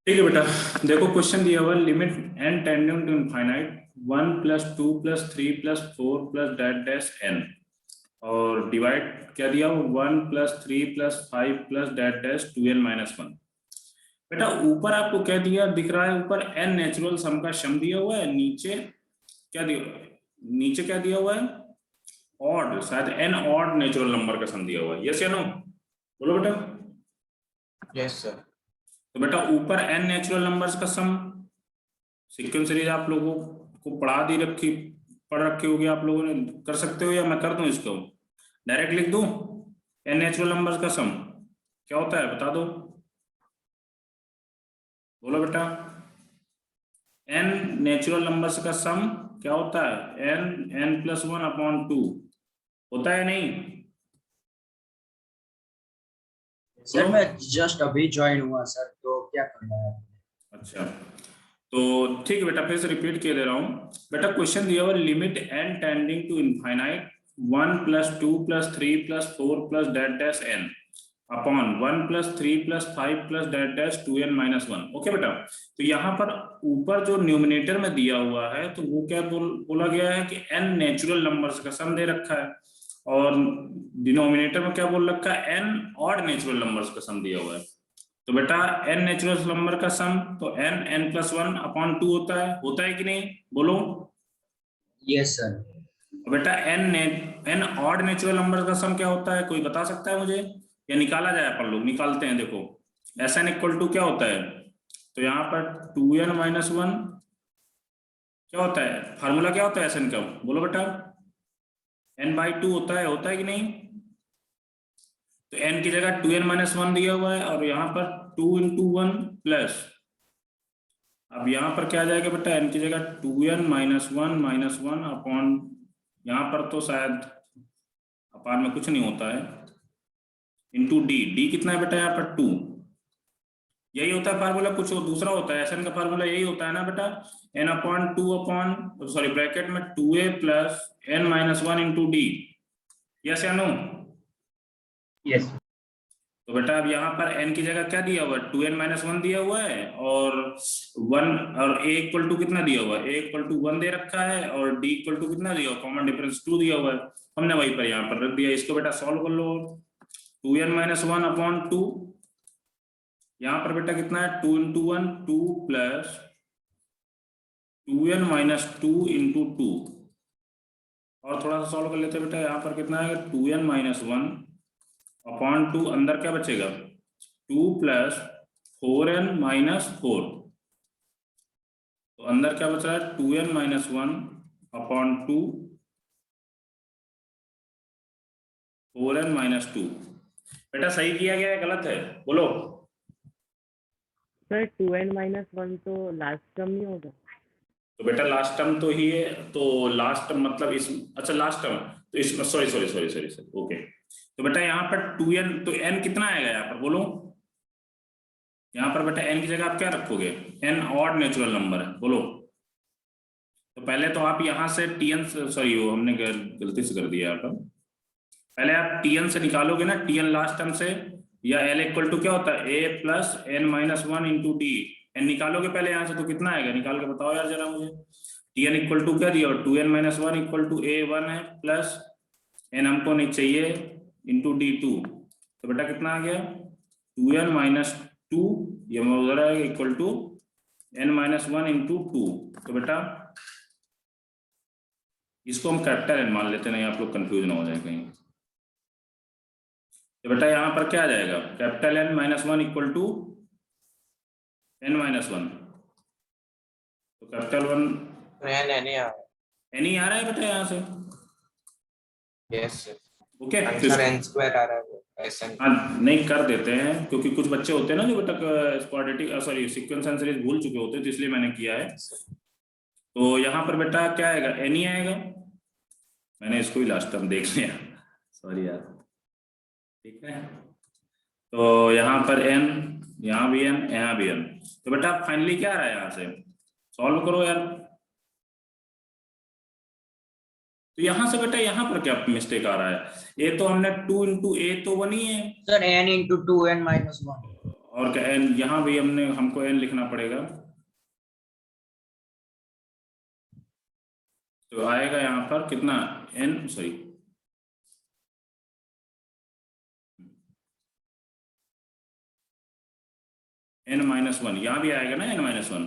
ठीक है बेटा, देखो क्वेश्चन दिया हुआ limit n tending to infinite 1 + 2 + 3 + 4 + that dash n और डिवाइड क्या दिया हुआ 1 + 3 + 5 + डैट डैश 2n - 1। बेटा ऊपर आपको क्या दिया दिख रहा है, ऊपर n नेचुरल सम का सम दिया हुआ है, नीचे क्या दिया हुआ है ऑड, शायद n ऑड नेचुरल नंबर का सम दिया हुआ है। यस या नो, बोलो बेटा। Yes sir. तो बेटा ऊपर n नेचुरल नंबर्स का सम, सीक्वेंस सीरीज आप लोगों को पढ़ रखी होगी, आप लोगों ने कर सकते हो, या मैं कर दूं इसको डायरेक्ट लिख दूं? n नेचुरल नंबर्स का सम क्या होता है बता दो, बोलो बेटा। n नेचुरल नंबर्स का सम क्या होता है? n + 1/2 होता है नहीं? सर मैं जस्ट अभी ज्वाइन हुआ सर, तो क्या करना है? अच्छा तो ठीक है बेटा, फिर से रिपीट किए दे रहा हूँ। बेटा क्वेश्चन दिया हुआ limit n tending to infinite 1 + 2 + 3 + 4 + that dash n upon 1 + 3 + 5 + that डैश 2n - 1। ओके बेटा, तो यहाँ पर ऊपर जो न्यूमिनेटर में दिया हुआ है तो वो क्या बोला गया है कि n नेचुरल नंबर्स का सम दे रखा है, और डिनोमिनेटर में क्या बोल रखा है? n ऑड नेचुरल नंबर्स का सम दिया हुआ है। तो बेटा n नेचुरल नंबर का सम तो n + 1/2 होता है कि नहीं, बोलो। Yes sir. बेटा n ऑड नेचुरल नंबर का सम क्या होता है, कोई बता सकता है मुझे, या निकाला जाए? अपन लोग निकालते हैं। देखो Sn = क्या होता है, तो यहाँ पर 2n - 1 क्या होता है, फार्मूला क्या होता है Sn का, बोलो बेटा। n/2 होता है कि नहीं? तो n की जगह 2n - 1 दिया हुआ है, और यहाँ पर 2 × 1 प्लस, अब यहाँ पर क्या आ जाएगा बेटा, n की जगह 2n - 1 अपॉन, यहाँ पर तो शायद अपान में कुछ नहीं होता है, इंटू डी कितना है बेटा, यहाँ पर 2, यही होता है फार्मूला, कुछ दूसरा होता है? Sn का फार्मूला यही होता है ना बेटा, n/2 सॉरी ब्रैकेट में 2a + n - 1 into D. Yes या नो? यस। तो बेटा अब यहाँ पर n की जगह क्या दिया हुआ है, 2n - 1 दिया हुआ है, और 1 और a = कितना दिया हुआ है, a = 1 दे रखा है, और d = कितना दिया हुआ, कॉमन डिफरेंस 2 दिया हुआ है, हमने वहीं पर यहाँ पर रख दिया। इसको बेटा सॉल्व कर लो, 2n - 1/2, यहाँ पर बेटा कितना है, 2 × 1 2 प्लस 2n - 2 इंटू 2, और थोड़ा सा सॉल्व कर लेते हैं बेटा। यहाँ पर कितना है, 2n - 1/2, अंदर क्या बचेगा, 2 + 4n - 4, तो अंदर क्या बच रहा है, 2n - 1/2 4n - 2। बेटा सही किया गया है गलत है, बोलो। सर 2n - 1 तो लास्ट टर्म नहीं होगा? तो बेटा लास्ट टर्म तो ही है, तो लास्ट टर्म मतलब इस, अच्छा लास्ट टर्म तो इस, सॉरी ओके। तो बेटा यहाँ पर 2n, तो n कितना आएगा यहाँ पर, बोलो। यहाँ पर बेटा n की जगह आप क्या रखोगे, n ऑड नेचुरल नंबर है, बोलो। तो पहले तो आप यहाँ से tn, सॉरी वो हमने गलती से कर दिया यहाँ पर, पहले आप tn से निकालोगे ना, tn लास्ट टर्म से, या l = क्या होता है, a + n - 1 into D, n निकालोगे पहले यहाँ से, तो कितना आएगा, निकाल के बताओ यार जरा मुझे। tn = क्या दिया, 2n - 1 = a1 है, प्लस n हमको नहीं चाहिए, इंटू d2, तो बेटा कितना आ गया, 2n - 2, ये उधर आएगा, = n - 1 इंटू 2। तो बेटा इसको हम कैपिटल n मान लेते, नहीं आप लोग कंफ्यूज ना हो जाए कहीं। तो बेटा यहाँ पर क्या आ जाएगा, कैपिटल N - 1 = n - 1, तो कैपिटल 1 नहीं आ रहा है बेटा यहाँ से। Yes sir. Okay answer n² आ रहा है Sn। हाँ नहीं कर देते हैं, क्योंकि कुछ बच्चे होते हैं ना जो बेटा quadratic sorry sequence and series भूल चुके होते हैं, तो इसलिए मैंने किया है। तो यहाँ पर बेटा क्या आएगा, n ही आएगा, मैंने इसको ही लास्ट टाइम देख लिया, सॉरी यार। ठीक है, तो यहाँ पर n, यहाँ भी n, यहाँ भी n, तो बेटा फाइनली क्या आ रहा है, यहाँ से सॉल्व करो यार। तो यहाँ से बेटा यहाँ पर क्या मिस्टेक आ रहा है, ये तो हमने 2 × a तो 1 ही है सर n × 2n - 1। और क्या n, यहाँ भी हमको n लिखना पड़ेगा, तो आएगा यहाँ पर कितना n, सॉरी n-1, यहाँ भी आएगा ना n-1,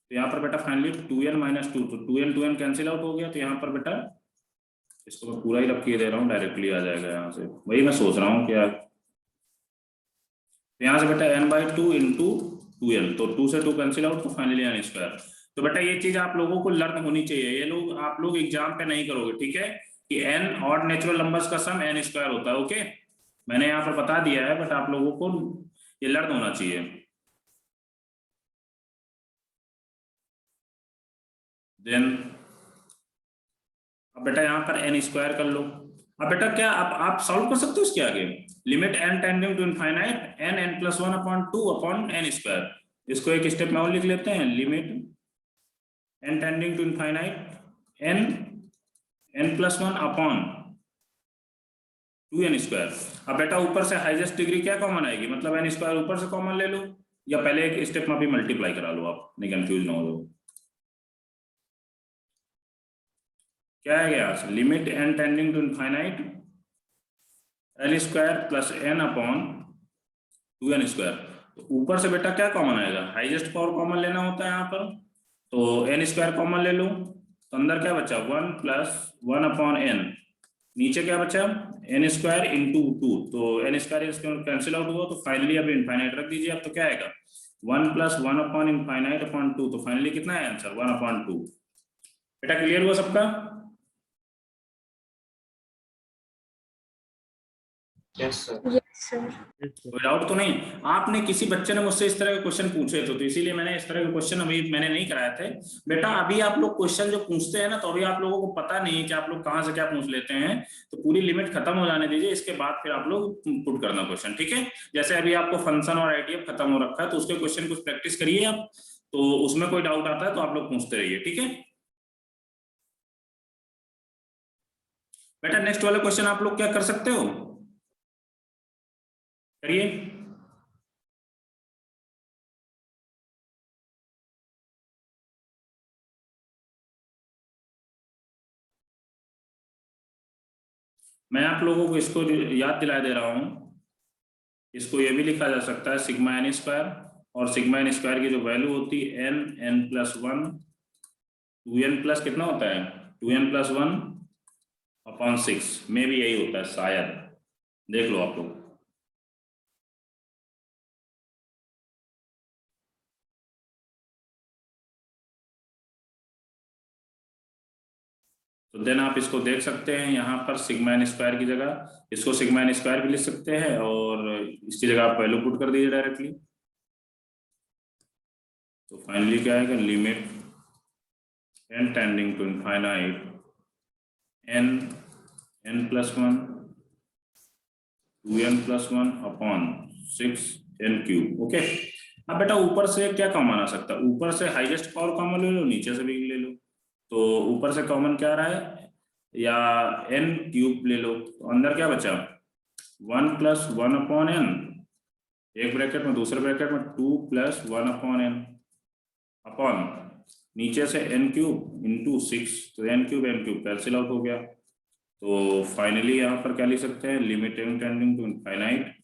तो यहाँ पर बेटा फाइनली 2n-2, तो 2n कैंसिल आउट हो गया, तो यहाँ पर बेटा इसको मैं पूरा ही रख के दे रहा हूँ, डायरेक्टली आ जाएगा यहाँ से, वही मैं सोच रहा हूँ क्या, तो यहाँ से बेटा n/2 इंटू 2n, तो 2 से 2 कैंसिल आउट, तो फाइनली n²। तो बेटा ये चीज आप लोगों को लर्न होनी चाहिए, ये लोग आप लोग एग्जाम पे नहीं करोगे, ठीक है, कि n ऑड नेचुरल नंबर्स का सम n² होता है। ओके, मैंने यहाँ पर बता दिया है, बट आप लोगों को ये लर्न होना चाहिए। देन अब बेटा यहाँ पर n² कर लो। अब बेटा क्या आप सॉल्व कर सकते हो इसके आगे, limit n tending to infinite n+1/2/n²। इसको एक स्टेप में और लिख लेते हैं, limit n tending to infinite n+1/2n²। अब बेटा ऊपर से हाईएस्ट डिग्री क्या कॉमन आएगी, मतलब n² ऊपर से कॉमन ले लो, या पहले एक स्टेप में भी मल्टीप्लाई करा लो, आप नहीं कंफ्यूज ना हो लो। क्या है यहाँ से, limit n tending to infinite l² plus n/2n²। तो ऊपर से बेटा क्या कॉमन आएगा, हाईएस्ट पावर कॉमन लेना होता है यहाँ पर, तो n² कॉमन ले लो, तो अंदर क्या बचा 1 + 1/n, नीचे क्या बचा n² इंटू 2, तो n² कैंसिल आउट हुआ, तो फाइनली अब इनफाइनाइट रख दीजिए, अब तो क्या आएगा 1 + 1/∞/2, तो फाइनली कितना है आंसर 1/2। बेटा क्लियर हुआ सबका? Yes sir. कोई डाउट तो नहीं? आपने किसी बच्चे ने मुझसे इस तरह के क्वेश्चन पूछे थे, तो इसीलिए मैंने इस तरह के क्वेश्चन अभी मैंने नहीं कराए थे। बेटा अभी आप लोग क्वेश्चन जो पूछते हैं ना, तो अभी आप लोगों को पता नहीं है कि आप लोग कहाँ से क्या पूछ लेते हैं, तो पूरी लिमिट खत्म हो जाने दीजिए, इसके बाद फिर आप लोग पुट करना क्वेश्चन, ठीक है। जैसे अभी आपको फंक्शन और आईटीएफ खत्म हो रखा है, तो उसके क्वेश्चन कुछ प्रैक्टिस करिए आप, तो उसमें कोई डाउट आता है तो आप लोग पूछते रहिए, ठीक है। बेटा नेक्स्ट वाला क्वेश्चन आप लोग क्या कर सकते हो, करिए। मैं आप लोगों को इसको याद दिला दे रहा हूं, इसको ये भी लिखा जा सकता है सिग्मा n², और सिग्मा n² की जो वैल्यू होती है n+1, 2n प्लस कितना होता है 2n+1/6 में भी यही होता है शायद, देख लो आप लोग। तो देन आप इसको देख सकते हैं, यहाँ पर सिग्मा n² की जगह इसको सिग्मा n² भी लिख सकते हैं, और इसकी जगह आप वैल्यू पुट कर दीजिए डायरेक्टली। तो फाइनली क्या आएगा, limit n tending to infinite n+1 2n+1/6n³। Okay, अब बेटा ऊपर से क्या कॉमन आ सकता है, ऊपर से हाईएस्ट पावर कॉमन ले लो, नीचे से भी ले लो, तो ऊपर से कॉमन क्या आ रहा है, या n³ ले लो, तो अंदर क्या बचा 1 + 1/n, एक ब्रैकेट में, दूसरे ब्रैकेट में 2 + 1/n अपॉन नीचे से n³ इंटू 6, तो n³ कैंसिल आउट हो गया, तो फाइनली यहाँ पर क्या लिख सकते हैं, limit n tending to infinite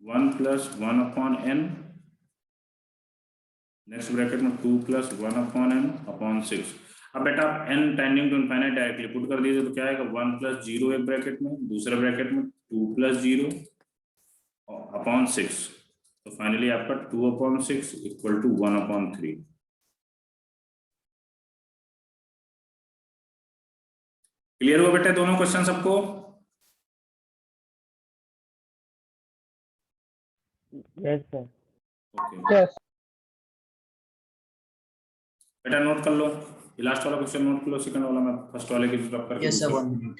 1 + 1/n, next bracket में 2 + 1/n/6। अब बेटा आप n tending to infinite directly put कर दीजिए, तो क्या आएगा 1 + 0 एक ब्रैकेट में, दूसरे ब्रैकेट में 2 + 0/6, तो फाइनली आपका 2/6 = 1/3। क्लियर हुआ बेटा दोनों क्वेश्चन सबको? Yes sir. ओके बेटा नोट कर लो, ये लास्ट वाला क्वेश्चन नोट कर लो, सेकंड वाला मैं फर्स्ट वाले की ड्रॉप करके yes sir, 1 minute.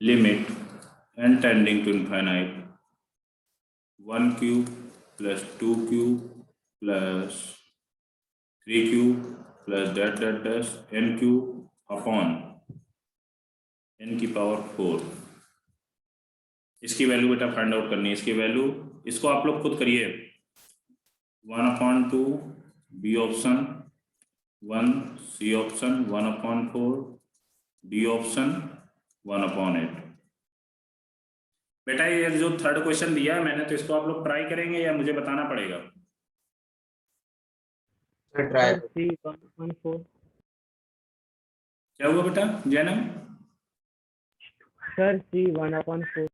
Limit n tending to infinite 1 cube plus 2 cube plus 3 cube plus dot dot dash n cube upon n की पावर 4। इसकी वैल्यू बेटा फाइंड आउट करनी है। इसकी वैल्यू, इसको आप लोग खुद करिए। 1/2 B option 1, C option 1/4, D option 1/8। बेटा ये जो थर्ड क्वेश्चन दिया है मैंने, तो इसको आप लोग ट्राई करेंगे या मुझे बताना पड़ेगा? ट्राई। सर सी 1/4। क्या हुआ बेटा जैनम? सर सी 1/4।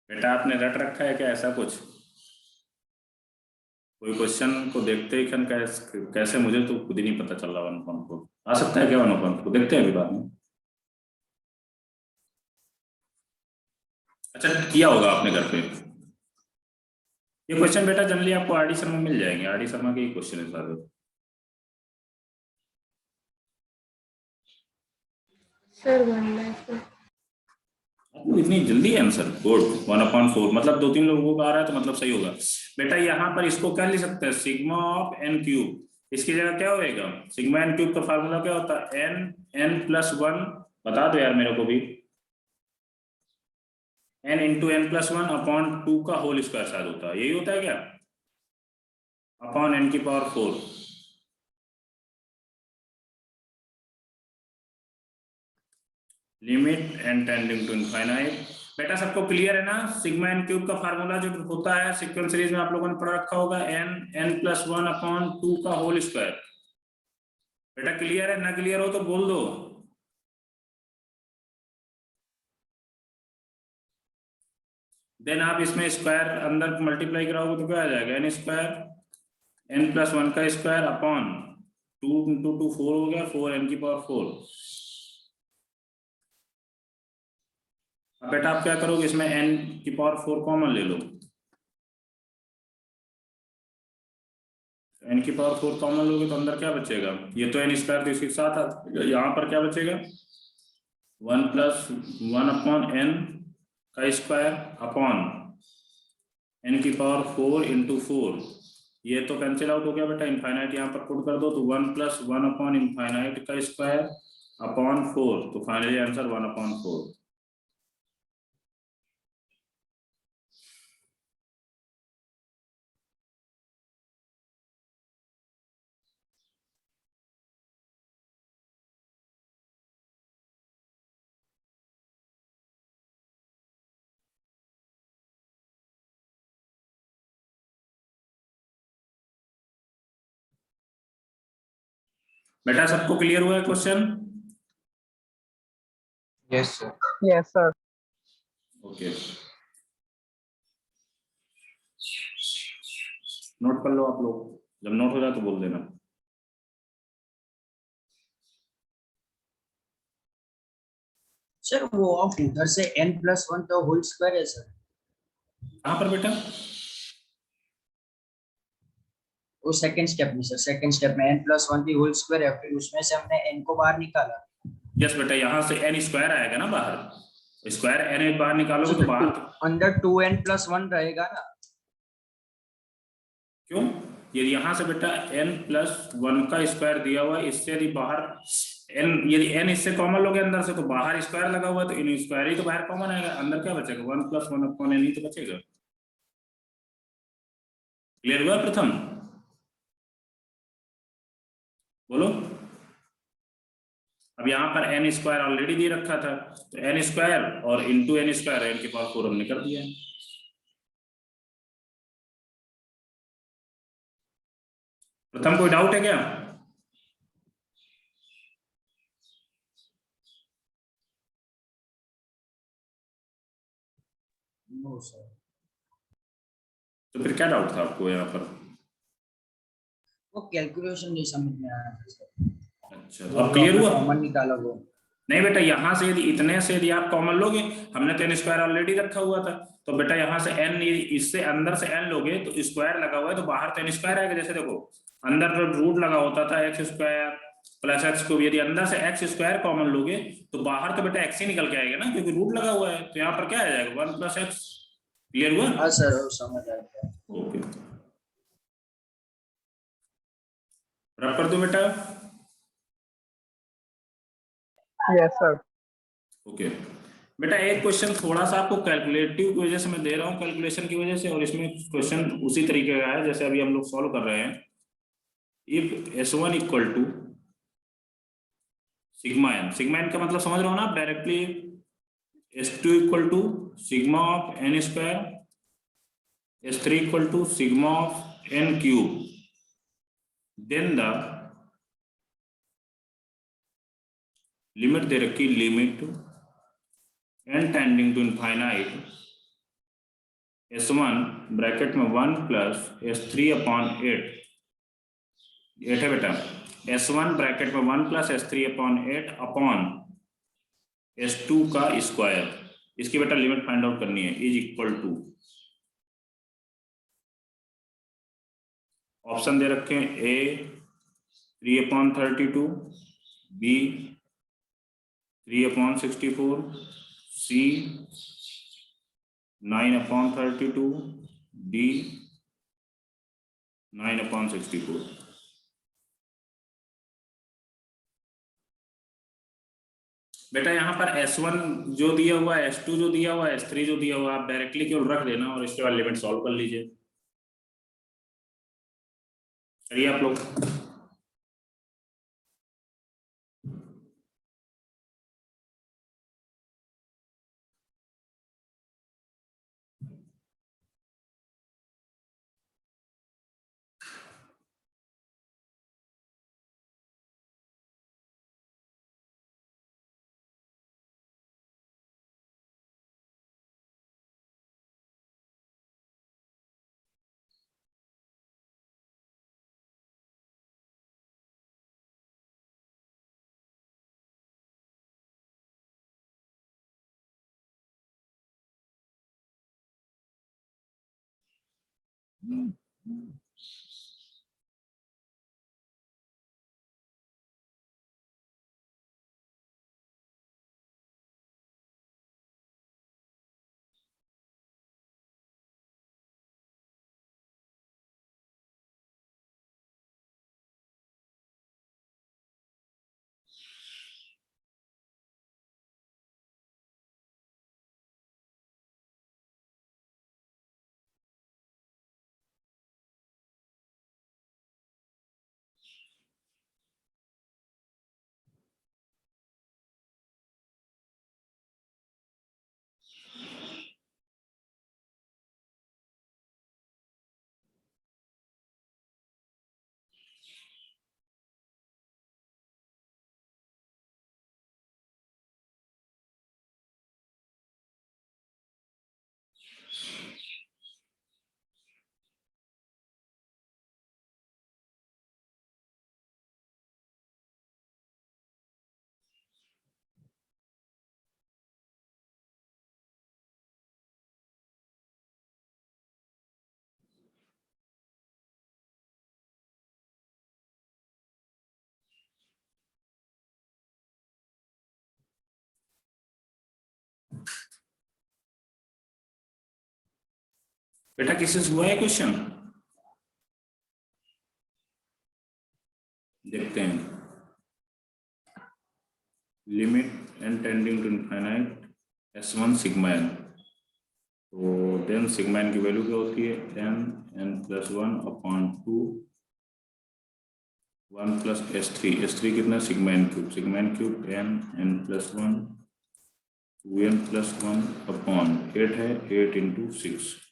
बेटा आपने रट रखा है क्या ऐसा कुछ? कोई क्वेश्चन को देखते ही कैसे मुझे तो खुद ही नहीं पता चल रहा 1/4 आ सकता है क्या? 1/4 देखते हैं अभी बाद में। अच्छा किया होगा आपने घर पे ये क्वेश्चन बेटा। जनरली आपको आरडी शर्मा मिल जाएंगे, आरडी शर्मा के ही क्वेश्चन है सारे। सर 1/4। इतनी जल्दी आंसर गुड। 1/4 मतलब 2-3 लोगों का आ रहा है तो मतलब सही होगा बेटा। यहाँ पर इसको क्या लिख सकते हैं? Sigma of n cube. इसकी जगह क्या होएगा? सिग्मा n क्यूब का फार्मूला क्या होता है? n+1 बता दो यार मेरे को भी। n × n+1 अपॉन 2 का होल स्क्वायर शायद होता है, यही होता है क्या? अपॉन n की power 4। Limit n tending to infinite. बेटा सबको क्लियर है ना? सिग्मा n क्यूब का फार्मूला जो होता है सीक्वेंस सीरीज में आप लोगों ने पढ़ रखा होगा, n+1 अपॉन 2 का होल स्क्वायर। बेटा क्लियर है? ना क्लियर हो तो बोल दो। देन आप इसमें स्क्वायर अंदर मल्टीप्लाई कराओगे तो क्या आ जाएगा? n² n+1 का स्क्वायर अपॉन 2 × 2 4 हो गया, 4 n की पावर 4। अब बेटा आप क्या करोगे? इसमें n की पावर 4 कॉमन ले लो। n की पावर 4 कॉमन लोगे तो अंदर क्या बचेगा? ये तो n स्क्वायर तो इसके साथ आता, यहाँ पर क्या बचेगा? 1+1/n का स्क्वायर अपॉन n की पावर 4 × 4। ये तो कैंसिल आउट हो गया बेटा, इनफाइनाइट यहाँ पर पुट कर दो तो 1+1/∞ का स्क्वायर अपॉन 4। तो फाइनली आंसर 1/4। बेटा सबको क्लियर हुआ है question? Yes sir. Yes sir. Okay note कर लो आप लोग, जब नोट हो जाए तो बोल देना। सर वो ऑफ उधर से n+1 तो होल स्क्वायर है सर। कहाँ पर बेटा? वो सेकंड स्टेप में सर, सेकंड स्टेप में n+1 की होल स्क्वायर है, फिर उसमें से हमने n को बाहर निकाला। यस बेटा, यहाँ से n स्क्वायर आएगा ना बाहर, स्क्वायर n बाहर निकालोगे तो बाहर अंदर 2n+1 रहेगा ना? क्यों? यदि यहाँ से बेटा n+1 का स्क्वायर दिया हुआ है, इससे यदि बाहर n, यदि n इससे कॉमन लोगे अंदर से तो बाहर स्क्वायर लगा हुआ है तो इन स्क्वायर ही तो बाहर कॉमन आएगा, अंदर क्या बचेगा? 1+1/n ही तो बचेगा। क्लियर हुआ प्रथम? बोलो। अब यहाँ पर n स्क्वायर ऑलरेडी दे रखा था तो n स्क्वायर और इंटू n स्क्वायर, n की पावर 4 हमने कर दिया। प्रथम कोई डाउट है क्या? No sir. तो फिर क्या डाउट था आपको यहाँ पर? वो कैलकुलेशन नहीं समझ में आया सर। अच्छा तो अब क्लियर हुआ? कॉमन निकाला वो। नहीं बेटा, यहाँ से यदि इतने से यदि आप कॉमन लोगे, हमने तो n स्क्वायर ऑलरेडी रखा हुआ था, तो बेटा यहाँ से n, इससे अंदर से n लोगे तो स्क्वायर लगा हुआ है तो बाहर तो n स्क्वायर आएगा। जैसे देखो अंदर जो रूट लगा होता था x² + x को, यदि अंदर से x² कॉमन लोगे तो बाहर तो बेटा x ही निकल के आएगा ना, क्योंकि रूट लगा हुआ है। तो यहाँ पर क्या आ जाएगा? 1+x। क्लियर हुआ? हाँ सर, समझ आ गया। रब कर दो बेटा। Yes, sir. ओके बेटा, एक क्वेश्चन थोड़ा सा आपको कैलकुलेटिव की वजह से मैं दे रहा हूँ, कैलकुलेशन की वजह से, और इसमें क्वेश्चन उसी तरीके का है जैसे अभी हम लोग सॉल्व कर रहे हैं। If S1 equal to sigma n, sigma n का मतलब समझ रहे हो ना आप directly. S2 equal to sigma of n square, S3 equal to sigma of n cube, then the limit दे रखी, limit n tending to infinite S1 bracket में 1 प्लस S3 अपॉन 8 है बेटा। S1 ब्रैकेट में 1 plus S3 upon 8 upon S2 का square, इसकी बेटा limit find out करनी है, इज इक्वल टू, ऑप्शन दे रखे हैं A 3/32, B 3/64, C 9/32, D 9/64। बेटा यहाँ पर S1 जो दिया हुआ है, S2 जो दिया हुआ है, S3 जो दिया हुआ है, आप डायरेक्टली केवल रख देना और इसके बाद लिमिट सॉल्व कर लीजिए। करिए आप लोग। बेटा किसी से हुआ है क्वेश्चन, देखते हैं। Limit n tending to infinite S1 sigma n, तो देन सिग्मा n की वैल्यू क्या होती है, n+1 अपॉन 2 1 प्लस S3 कितना, sigma n cube, sigma n cube n+1 2n+1 upon 8 है, 8 × 6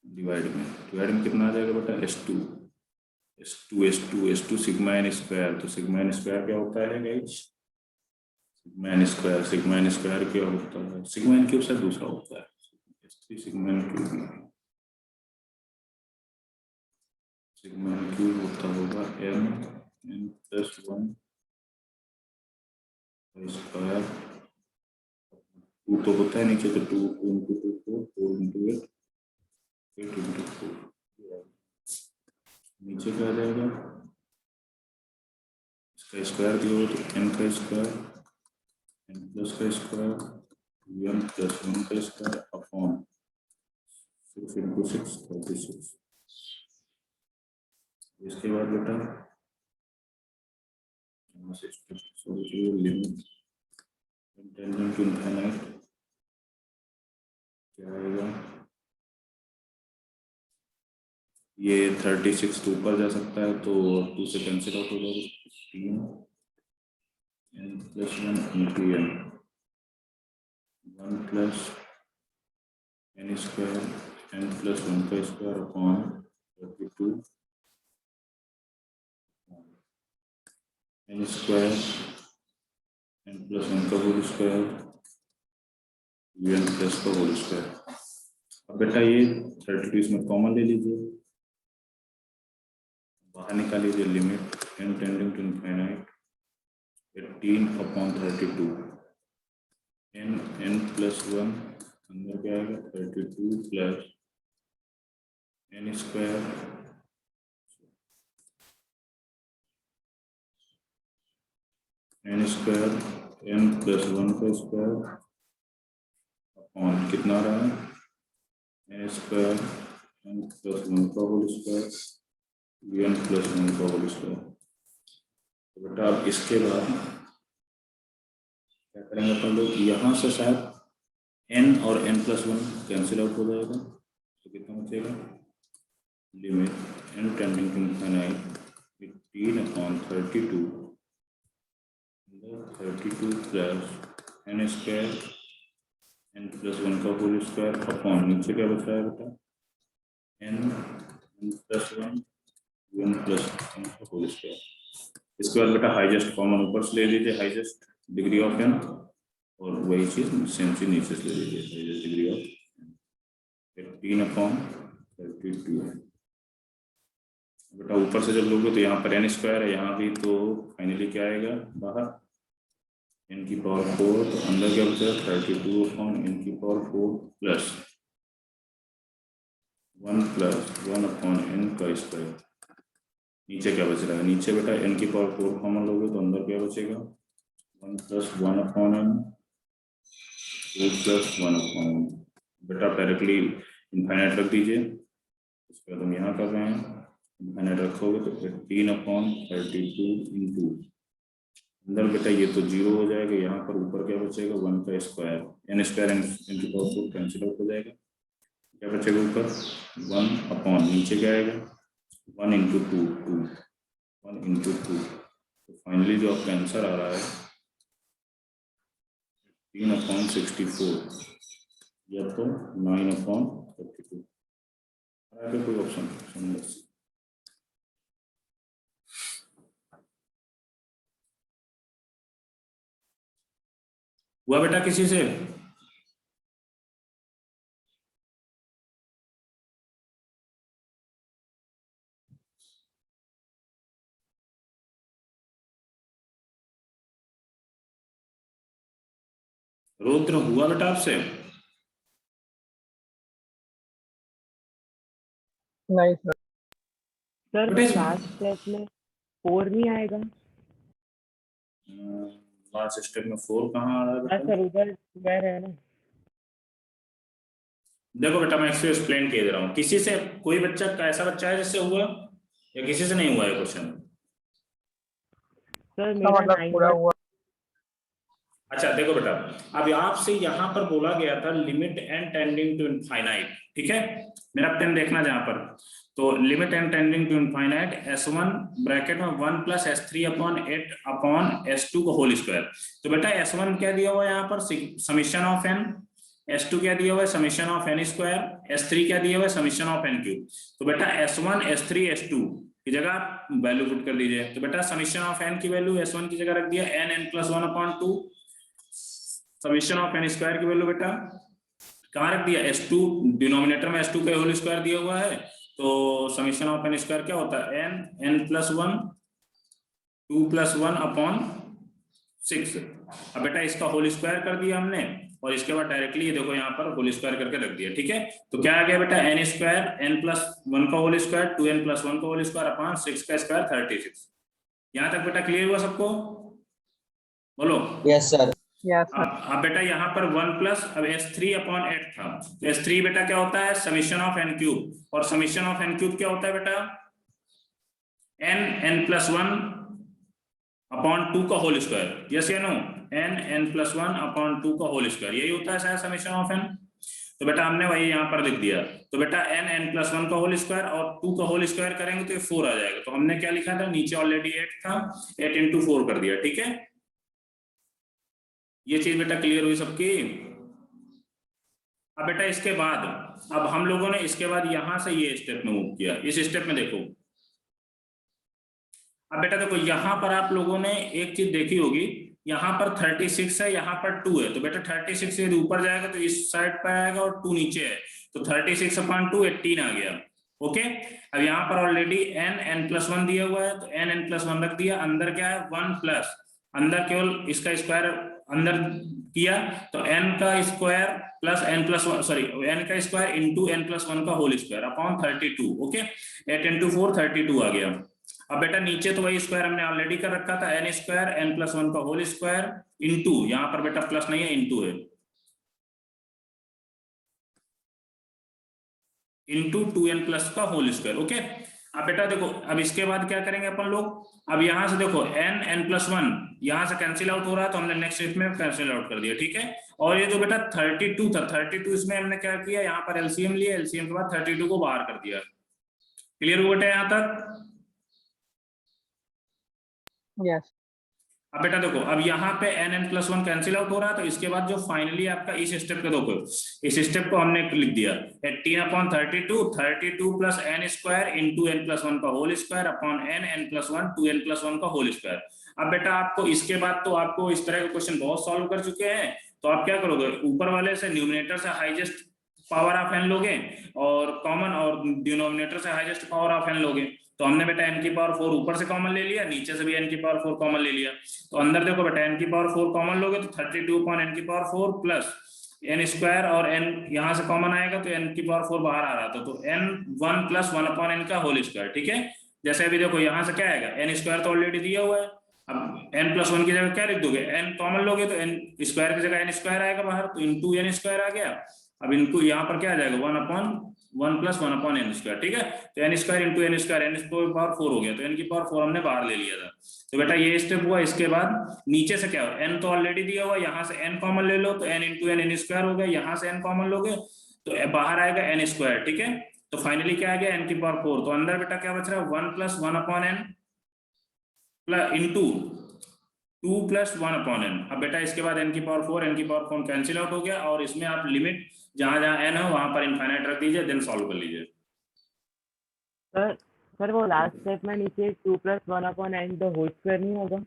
डिवाइड में कितना आ जाएगा बेटा, S2 सिग्मा n स्क्वायर, तो सिग्मा n स्क्वायर क्या होता है गाइस, सिग्मा n स्क्वायर क्या होता है, सिग्मा n क्यूब से दूसरा होता है, S3 sigma n cube, sigma n cube होता होगा n+1 स्क्वायर, 2 तो होता है नीचे, तो 2 × 2 4 × 8 8 × 4, नीचे क्या आ जाएगा, इसका स्क्वायर दिया हो तो n का स्क्वायर, n+ का स्क्वायर, 2n+1 का स्क्वायर अपॉन 6 × 6 36। इसके बाद बेटा लिमिट टेंडेंट टू इनफाइनाइट क्या आएगा, ये 36 तो ऊपर जा सकता है तो 2 से कैंसिल आउट हो जाएगा, 3 n + 1 into n 1 + n square n + 1 का square upon 32 n square n + 1 का होल स्क्वायर n + का होल स्क्वायर। अब बेटा ये 32 इसमें कॉमन ले लीजिए, बाहर निकाल लीजिए, limit n tending to infinite 18/32 n + 1 अंदर क्या आएगा 32 + n square n square n + 1 का स्क्वायर अपॉन कितना रहा है n स्क्वायर n + 1 का होल स्क्वायर n + 1 का होल स्क्वायर। तो बेटा अब इसके बाद क्या करेंगे अपन लोग, यहाँ से शायद n और n + 1 कैंसिल आउट हो जाएगा, तो कितना बचेगा, limit n tending to infinite 18/32 + n square n + 1 का होल स्क्वायर अपॉन नीचे क्या बच रहा है बेटा n + 1 n + 1 का होल स्क्वायर। इसके बाद बेटा हाईएस्ट कॉमन ऊपर से ले लीजिए, हाईएस्ट डिग्री ऑफ n, और वही चीज सेम चीज नीचे से ले लीजिए, हाईएस्ट डिग्री ऑफ 18/32 है। बेटा ऊपर से जब लोगे तो यहाँ पर n स्क्वायर है, यहाँ भी, तो फाइनली क्या आएगा बाहर n की पावर 4, तो अंदर क्या बचेगा 32/n⁴ प्लस 1 + 1/n का स्क्वायर। नीचे क्या बच रहा है, नीचे बेटा n की पावर 4 कॉमन लोगे तो अंदर क्या बचेगा 1 + 1/n 2 + 1/n। बेटा डायरेक्टली इनफाइनाइट रख दीजिए, इसके बाद हम यहाँ कर रहे हैं इनफाइनाइट रखोगे तो 18/32 इंटू अंदर बेटा ये तो 0 हो जाएगा, यहाँ पर ऊपर क्या बचेगा 1 का स्क्वायर n स्क्वायर n की पावर 4 कैंसिल आउट हो जाएगा, क्या बचेगा ऊपर 1/, नीचे क्या आएगा 1 × 2 1 × 2। तो फाइनली जो आपका आंसर आ रहा है 3/64 या तो 9/32। आगे कोई ऑप्शन हुआ बेटा किसी से? रुद्र हुआ बेटा आपसे? नहीं sir. Sir What is- last step में 4 नहीं आएगा। लास्ट स्टेप में 4 कहाँ आ रहा है हाँ बेटा? सर उधर स्क्वायर है ना। देखो बेटा मैं इसको एक्सप्लेन किए दे रहा हूँ, किसी से कोई बच्चा का ऐसा बच्चा है जिससे हुआ या किसी से नहीं हुआ है क्वेश्चन? सर इसका मेरा मतलब पूरा 9 हुआ। अच्छा देखो बेटा, अब आपसे यहाँ पर बोला गया था limit n tending to infinite, ठीक है, मेरा पेन देखना जहाँ पर, तो limit n tending to infinite s1 bracket में 1 + s3/8/s2 का होल स्क्वायर। तो बेटा s1 क्या दिया हुआ है यहाँ पर समीशन ऑफ n, s2 क्या दिया हुआ है summation of n square, s3 क्या दिया हुआ है समीशन ऑफ n क्यूब। तो बेटा s1 s3 s2 की जगह आप वैल्यू पुट कर दीजिए, तो बेटा समीशन ऑफ n की वैल्यू s1 की जगह रख दिया n + 1/2, summation of n square की वैल्यू बेटा कहाँ रख दिया s2, डिनोमिनेटर में s2 का होल स्क्वायर दिया हुआ है, तो समीशन ऑफ n स्क्वायर क्या होता है n + 1 2 + 1/6। अब बेटा इसका होल स्क्वायर कर दिया हमने, और इसके बाद डायरेक्टली ये देखो यहाँ पर होल स्क्वायर करके रख दिया, ठीक है। तो क्या आ गया बेटा n स्क्वायर n + 1 का होल स्क्वायर 2n + 1 का होल स्क्वायर अपॉन 6 का स्क्वायर 36। यहाँ तक बेटा क्लियर हुआ सबको? बोलो यस सर। Yes sir. अब बेटा यहाँ पर 1 + अब s3/8 था, तो s3 बेटा क्या होता है समीशन ऑफ n क्यूब, और समीशन ऑफ n क्यूब क्या होता है बेटा n+1 अपॉन 2 का होल स्क्वायर, यस या नो, n+1 अपॉन 2 का होल स्क्वायर, यही होता है शायद समेशन ऑफ n। तो बेटा हमने वही यहाँ पर लिख दिया। तो बेटा n+1 का होल स्क्वायर और 2 का होल स्क्वायर करेंगे तो ये 4 आ जाएगा। तो हमने क्या लिखा था, नीचे ऑलरेडी 8 था, 8 × 4 कर दिया, ठीक है। ये चीज बेटा क्लियर हुई सबकी। अब बेटा इसके बाद अब हम लोगों ने इसके बाद यहां से ये स्टेप में मूव किया। इस स्टेप में देखो, अब बेटा देखो यहां पर आप लोगों ने एक चीज देखी होगी, यहाँ पर 36 है, यहाँ पर 2 है। तो बेटा 36 यदि ऊपर जाएगा तो इस साइड पर आएगा और 2 नीचे है, तो 36/2 18 आ गया। ओके, अब यहाँ पर ऑलरेडी n+1 दिया हुआ है, तो n+1 रख दिया। अंदर क्या है, 1 प्लस, अंदर केवल इसका स्क्वायर अंदर किया, तो n का square plus n+1, sorry n का स्क्वायर इंटू n+1 का होल स्क्वायर अपॉन 32। ओके, 8 × 4 32 आ गया। अब बेटा नीचे तो वही स्क्वायर हमने ऑलरेडी कर रखा था, n स्क्वायर n+1 का होल स्क्वायर इंटू, यहाँ पर बेटा प्लस नहीं है, इंटू है, इंटू 2n+ का होल स्क्वायर। ओके, अब बेटा देखो अब इसके बाद क्या करेंगे अपन लोग, अब यहां से देखो n+1 यहां से कैंसिल आउट हो रहा है, तो हमने नेक्स्ट स्टेप में कैंसिल आउट कर दिया, ठीक है। और ये जो बेटा 32 था, 32 इसमें हमने क्या किया, यहाँ पर एलसीएम लिया, एलसीएम के बाद 32 को बाहर कर दिया। क्लियर हुआ बेटा यहाँ तक? यस। अब बेटा देखो अब यहाँ पे n+1 कैंसिल आउट हो रहा है, तो इसके बाद जो फाइनली आपका इस स्टेप का देखो, इस स्टेप को हमने लिख दिया 18/32, 32 plus n square into n+1 का whole square upon n+1 2n+1 का होल स्क्वायर। अब बेटा आपको इसके बाद तो आपको इस तरह के क्वेश्चन बहुत सॉल्व कर चुके हैं, तो आप क्या करोगे, ऊपर वाले से न्यूमरेटर से हाईएस्ट पावर ऑफ n लोगे और कॉमन, और डिनोमिनेटर से हाईएस्ट पावर ऑफ n लोगे। तो हमने बेटा n⁴ ऊपर से कॉमन ले लिया, नीचे से भी n⁴ कॉमन ले लिया। तो अंदर देखो बेटा n⁴ कॉमन लोगे तो 32/n⁴ प्लस n स्क्वायर, और n यहाँ से कॉमन आएगा तो n⁴ बाहर आ रहा था, तो n1 + 1/n का होल स्क्वायर, ठीक है। जैसे अभी देखो यहाँ से क्या आएगा, n स्क्वायर तो ऑलरेडी दिया हुआ है, अब n+1 की जगह क्या लिख दोगे, n कॉमन लोगे तो n स्क्वायर की जगह n स्क्वायर आएगा बाहर, तो इंटू n स्क्वायर आ गया। अब इनको यहाँ पर क्या आ जाएगा, 1/1 + 1/n स्क्वायर, ठीक है। तो n square into n square, n⁴ हो गया, तो n⁴ हमने बाहर ले लिया था। तो बेटा ये स्टेप हुआ। इसके बाद नीचे से क्या हो, n तो ऑलरेडी दिया हुआ, यहाँ से n कॉमन ले लो तो n इंटू n स्क्वायर हो गया, यहाँ से n कॉमन लोगे तो बाहर आएगा n स्क्वायर, ठीक है। तो फाइनली क्या आ गया, n⁴। तो अंदर बेटा क्या बच रहा है, 1 + 1/n प्लस इंटू 2 + 1/n। अब बेटा इसके बाद n⁴ कैंसिल आउट हो गया, और इसमें आप लिमिट जहां जहां n हो वहां पर इनफाइनाइट रख दीजिए, देन सॉल्व कर लीजिए। सर वो लास्ट स्टेप में नीचे 2 + 1/n तो होल स्क्वायर नहीं होगा?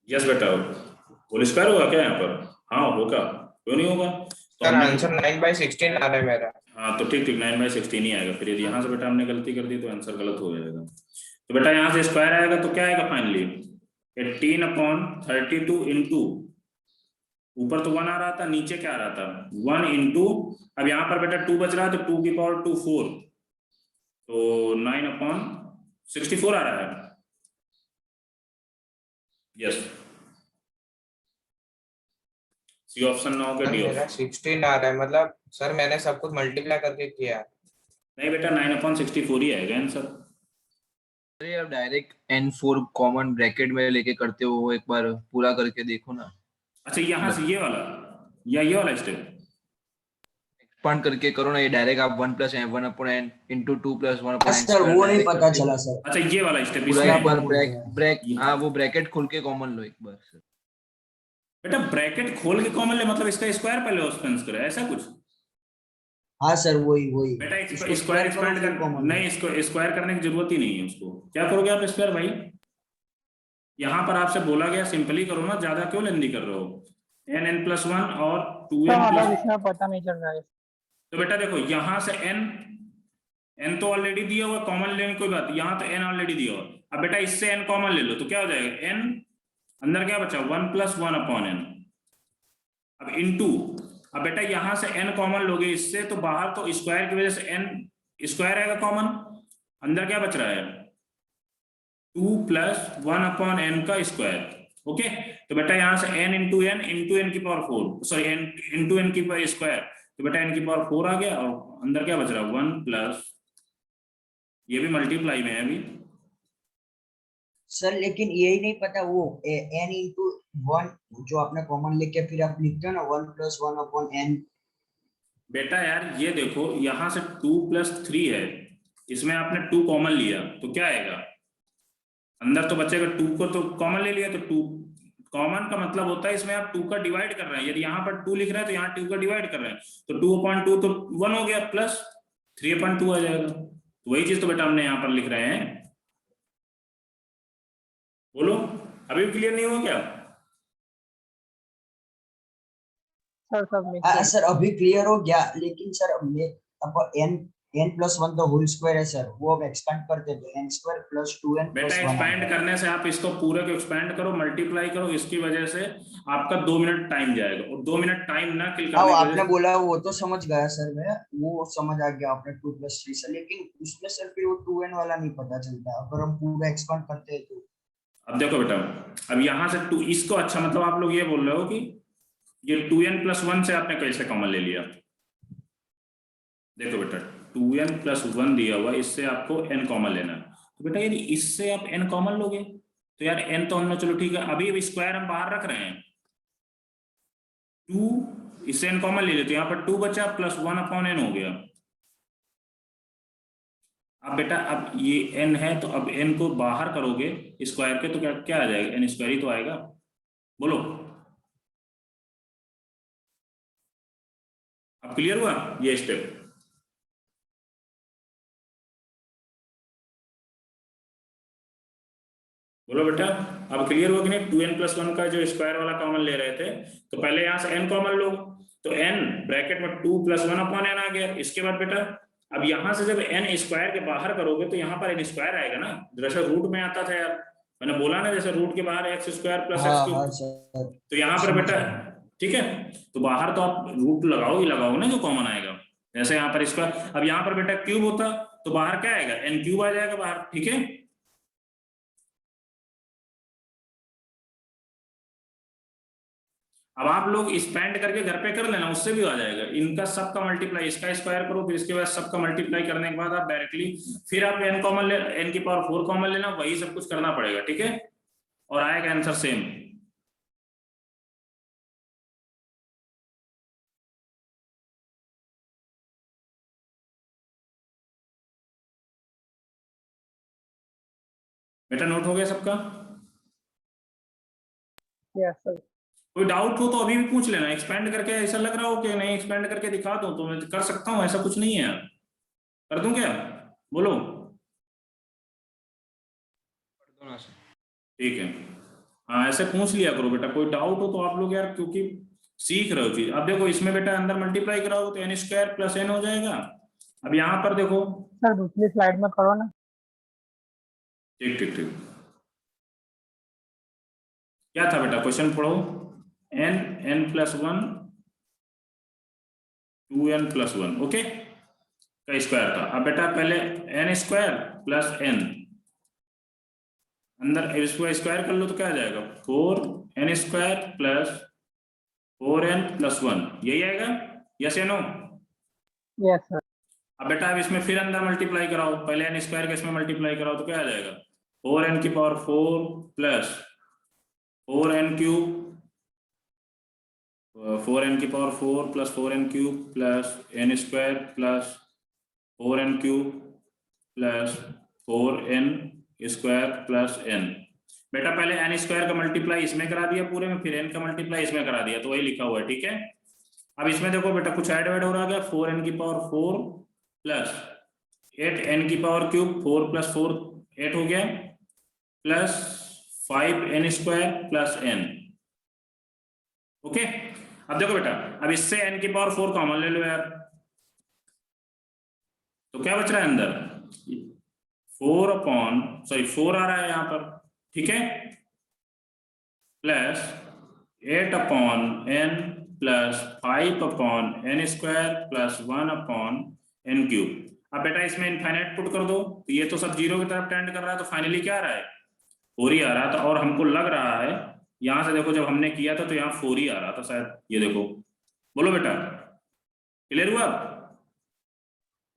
यस बेटा, होल स्क्वायर होगा क्या यहाँ पर? हाँ होगा, क्यों नहीं होगा। तो सर आंसर 9/16 आ रहा है मेरा। हाँ तो ठीक 9/16 ही आएगा। फिर यदि यहाँ से बेटा हमने गलती कर दी तो आंसर गलत हो जाएगा। तो बेटा यहाँ से स्क्वायर आएगा तो क्या आएगा फाइनली, 18/32 इंटू, ऊपर तो 1 आ रहा था, नीचे क्या आ रहा था 1 इंटू, अब यहाँ पर बेटा 2 बच रहा है तो 2⁴ 4, तो 9/64 आ रहा है। यस, सी ऑप्शन ना होगा, डी मेरा ऑप्शन। 16 आ रहा है, मतलब सर मैंने सब कुछ मल्टीप्लाई करके किया। नहीं बेटा 9/64 ही आएगा आंसर। अरे आप डायरेक्ट n4 कॉमन ब्रैकेट में लेके करते हो, वो एक बार पूरा करके देखो ना। अच्छा यहाँ से ये वाला या ये वाला स्टेप एक्सपांड करके करो ना, ये डायरेक्ट आप 1 + 1/n इंटू 2 + 1/n। सर वो नहीं पता चला सर। अच्छा ये वाला स्टेप पूरा एक बार इसमें हाँ वो ब्रैकेट खोल के कॉमन लो एक बार सर। बेटा ब्रैकेट खोल के कॉमन ले, मतलब इसका स्क्वायर पहले एक्सपेंस करो, ऐसा कुछ। हाँ सर वही बेटा स्क्वायर एक्सपेंड कर, नहीं इसको स्क्वायर करने की जरूरत ही नहीं है। उसको क्या करोगे आप स्क्वायर भाई, यहाँ पर आपसे बोला गया सिंपली करो ना, ज्यादा क्यों लेंदी कर रहे हो। n+1 और 2n+, इसमें पता नहीं चल रहा है। तो बेटा देखो यहाँ से n तो ऑलरेडी दिया हुआ, कॉमन लेने कोई बात, यहाँ तो n ऑलरेडी दिया हुआ। अब बेटा इससे n कॉमन ले लो तो क्या हो जाएगा, n अंदर क्या बचा 1 + 1/n, अब इंटू, अब बेटा यहाँ से n कॉमन लोगे इससे तो बाहर तो स्क्वायर की वजह से n स्क्वायर आएगा कॉमन, अंदर क्या बच रहा है 2 + 1/n का स्क्वायर। ओके, तो बेटा यहाँ से n into n⁴, sorry n into n की स्क्वायर, तो बेटा n⁴ आ गया, और अंदर क्या बच रहा है 1 प्लस, ये भी मल्टीप्लाई में है अभी, सर लेकिन यही नहीं पता वो n इंटू वन जो आपने कॉमन लेके फिर आप लिखते हो ना 1 + 1 अपॉन n। बेटा यार ये देखो यहाँ से 2 + 3 है, इसमें आपने 2 कॉमन लिया तो क्या आएगा, अंदर तो बचेगा 2 को तो कॉमन ले लिया, तो 2 कॉमन का मतलब होता है इसमें आप 2 का डिवाइड कर रहे हैं, यदि यहाँ पर 2 लिख रहे हैं तो यहाँ 2 का डिवाइड कर रहे हैं, तो 2/2 तो 1 हो गया प्लस 3/2 आ जाएगा। तो वही चीज तो बेटा हमने यहाँ पर लिख रहे हैं। बोलो अभी भी क्लियर नहीं हुआ क्या? सर सब लिखिए। सर अभी क्लियर हो गया, लेकिन सर अब n + 1 तो होल स्क्वायर है सर, वो अब एक्सपेंड करते हैं तो n² + 2n + बेटा 1 एक्सपेंड करने से आप इसको पूरे को एक्सपेंड करो, मल्टीप्लाई करो, इसकी वजह से आपका 2 मिनट टाइम जाएगा, और 2 मिनट टाइम ना किल करने की आपने वजह से बोला वो तो समझ गया सर, मैं वो समझ आ गया आपने 2 + 3 से, लेकिन उसमें सर फिर वो 2n वाला नहीं पता चलता अगर हम पूरा एक्सपेंड करते हैं तो। अब देखो बेटा, अब यहाँ से 2 इसको, अच्छा मतलब आप लोग ये बोल रहे हो कि ये 2n + 1 से आपने कैसे कॉमन ले लिया? देखो बेटा 2n + 1 दिया हुआ, इससे आपको n कॉमन लेना है, तो बेटा यदि इससे आप n कॉमन लोगे तो यार n तो हमने, चलो ठीक है, अभी स्क्वायर हम बाहर रख रहे हैं, 2 इससे n कॉमन ले लेते, यहाँ पर 2 बचा प्लस 1/n हो गया। अब बेटा अब ये n है तो अब n को बाहर करोगे स्क्वायर के तो क्या क्या आ जाएगा, n² ही तो आएगा। बोलो अब क्लियर हुआ ये स्टेप? बोलो बेटा अब क्लियर हुआ कि नहीं? 2n + 1 का जो स्क्वायर वाला कॉमन ले रहे थे, तो पहले यहाँ से n कॉमन लो, तो n ब्रैकेट में 2 + 1/n आ गया। इसके बाद बेटा अब यहाँ से जब n² के बाहर करोगे तो यहाँ पर n² आएगा ना, जैसे रूट में आता था यार, मैंने बोला ना जैसे रूट के बाहर x² + x³, तो यहाँ पर बेटा ठीक है, तो बाहर तो आप रूट लगाओ ही लगाओ ना जो कॉमन आएगा, जैसे यहाँ पर स्क्वायर, अब यहाँ पर बेटा क्यूब होता तो बाहर क्या आएगा, n³ आ जाएगा बाहर, ठीक है। अब आप लोग स्पेंड करके घर पे कर लेना, उससे भी आ जाएगा, इनका सबका मल्टीप्लाई, इसका स्क्वायर करो, फिर इसके बाद सबका मल्टीप्लाई करने के बाद आप डायरेक्टली फिर आप n कॉमन ले, n⁴ कॉमन लेना, वही सब कुछ करना पड़ेगा, ठीक है, और आएगा आंसर सेम। बेटा नोट हो गया सबका? Yes sir. कोई डाउट हो तो अभी भी पूछ लेना, एक्सपेंड करके ऐसा लग रहा हो कि नहीं एक्सपेंड करके दिखा दूं तो मैं कर सकता हूं, ऐसा कुछ नहीं है, कर दूं क्या? बोलो ठीक है, हाँ ऐसे पूछ लिया करो बेटा, कोई डाउट हो तो आप लोग यार, क्योंकि सीख रहे हो चीज। अब देखो इसमें बेटा अंदर मल्टीप्लाई कराओ तो n² + n हो जाएगा। अब यहाँ पर देखो सर दूसरी स्लाइड में करो ना। ठीक ठीक ठीक, क्या था बेटा क्वेश्चन पढ़ो, n + 1 2n + 1 ओके का स्क्वायर था। अब बेटा पहले n² + n, अंदर इसको स्क्वायर कर लो तो क्या आ जाएगा, 4n² + 4n + 1, यही आएगा, यस या नो? Yes sir. अब बेटा अब इसमें फिर अंदर मल्टीप्लाई कराओ, पहले n² के इसमें मल्टीप्लाई कराओ तो क्या आ जाएगा, 4n⁴ + 4n³ 4n⁴ + 4n³ + n² + 4n³ + 4n² + n। बेटा पहले n² का मल्टीप्लाई इसमें करा दिया पूरे में, फिर n का मल्टीप्लाई इसमें करा दिया, तो वही लिखा हुआ है, ठीक है। अब इसमें देखो बेटा कुछ ऐड वैड हो रहा है, 4n⁴ + 8n³ 4 + 4 8 हो गया, प्लस 5n² + n, ओके। अब देखो बेटा अब इससे n⁴ कॉमन ले लो यार, तो क्या बच रहा है अंदर, 4 आ रहा है यहाँ पर, ठीक है, प्लस 8/n + 5/n² + 1/n³। अब बेटा इसमें इनफाइनाइट पुट कर दो, तो ये तो सब 0 की तरफ टेंड कर रहा है, तो फाइनली क्या आ रहा है, 4 ही आ रहा था, और हमको लग रहा है यहां से देखो जब हमने किया था तो यहाँ 4 ही आ रहा था शायद, ये देखो। बोलो बेटा क्लियर हुआ?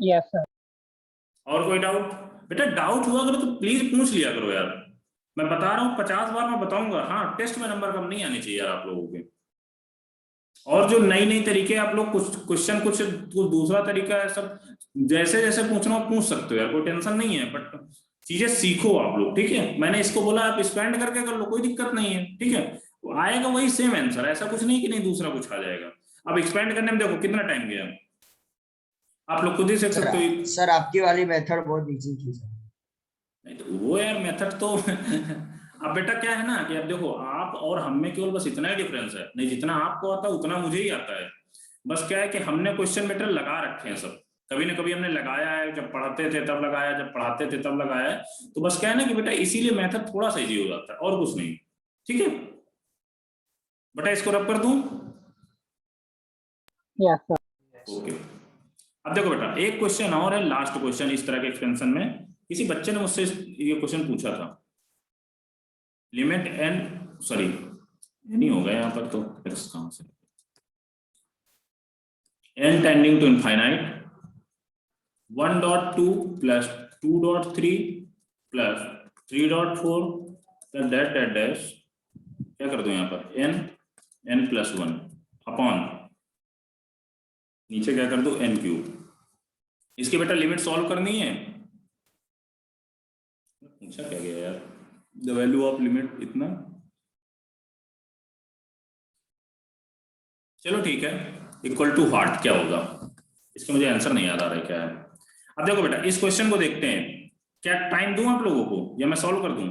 Yes sir. और कोई डाउट? बेटा डाउट हुआ करो तो प्लीज पूछ लिया करो यार, मैं बता रहा हूँ 50 बार मैं बताऊंगा। हाँ, टेस्ट में नंबर कम नहीं आने चाहिए यार आप लोगों के। और जो नई नई तरीके आप लोग कुछ क्वेश्चन कुछ दूसरा तरीका है सब, जैसे जैसे पूछना हो पूछ सकते हो यार, कोई टेंशन नहीं है, बट चीजें सीखो आप लोग, ठीक है। मैंने इसको बोला आप स्पेंड करके कर लो, कोई दिक्कत नहीं है, ठीक है। आएगा वही सेम आंसर, ऐसा कुछ नहीं कि नहीं दूसरा कुछ आ जाएगा। अब एक्सपेंड करने में देखो कितना टाइम गया, आप लोग खुद ही सीख सकते हो। सर आपकी वाली मेथड बहुत इजी थी सर। नहीं तो वो यार मेथड तो अब बेटा क्या है ना कि अब देखो आप और हम में केवल बस इतना ही डिफरेंस है, नहीं जितना आपको आता है उतना मुझे ही आता है। बस क्या है कि हमने क्वेश्चन मटेरियल लगा रखे हैं सब, कभी ना कभी हमने लगाया है, जब पढ़ाते थे तब लगाया, जब पढ़ाते थे तब लगाया है। तो बस क्या है ना कि बेटा इसीलिए मेथड थोड़ा सा इजी हो जाता है और कुछ नहीं, ठीक है। बेटा इसको रब कर दूं? Yes sir. ओके। अब देखो बेटा एक क्वेश्चन और है, लास्ट क्वेश्चन इस तरह के एक्सपेंशन में। किसी बच्चे ने मुझसे ये क्वेश्चन पूछा था, लिमिट एन, सॉरी नहीं होगा यहाँ पर, तो x कहां से, n tending to infinite 1.2 plus 2.3 plus 3.4 plus dash dash dash, क्या कर दो यहाँ पर n प्लस 1 अपॉन नीचे क्या कर दो n क्यूब। इसकी बेटा लिमिट सॉल्व करनी है। पूछा क्या गया यार, द वैल्यू ऑफ लिमिट इतना, चलो ठीक है, इक्वल टू व्हाट क्या होगा, इसका मुझे आंसर नहीं याद आ रहा है क्या है। अब देखो बेटा इस क्वेश्चन को देखते हैं, क्या टाइम दूं आप लोगों को या मैं सॉल्व कर दूं?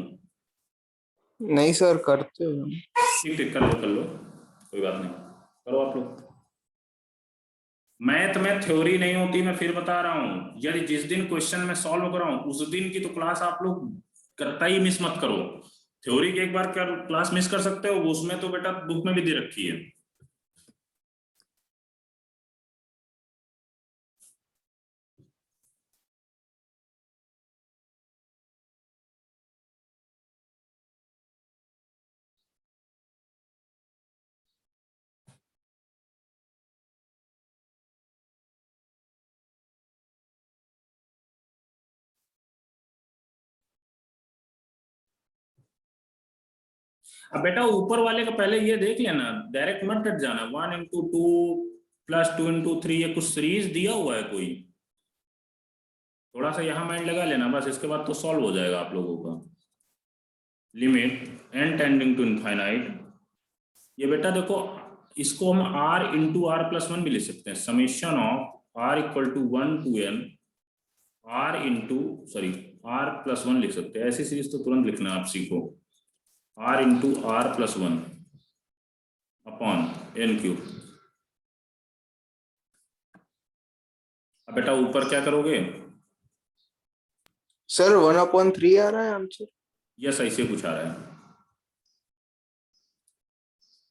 नहीं सर करते हो। ठीक ठीक कर लो कोई बात नहीं, करो आप लोग। मैथ में थ्योरी नहीं होती, मैं फिर बता रहा हूं। यदि जिस दिन क्वेश्चन में सॉल्व कर रहा हूं उस दिन की तो क्लास आप लोग कतई मिस मत करो। थ्योरी की एक बार क्लास मिस कर सकते हो, उसमें तो बेटा बुक में भी दे रखी है। अब बेटा ऊपर वाले का पहले ये देख लेना, डायरेक्ट मत हट जाना। 1 × 2 प्लस 2 × 3, ये कुछ सीरीज दिया हुआ है कोई, थोड़ा सा यहाँ माइंड लगा लेना बस, इसके बाद तो सॉल्व हो जाएगा आप लोगों का। Limit n tending to infinite, ये बेटा देखो इसको हम r × r+1 भी लिख सकते हैं, summation of r = 1 to n r+1 लिख सकते हैं। ऐसी सीरीज तो तुरंत लिखना आप सीखो, r × r+1 अपॉन n³। अब बेटा ऊपर क्या करोगे? सर 1/3 आ रहा है आंसर। यस ऐसे कुछ आ रहा है,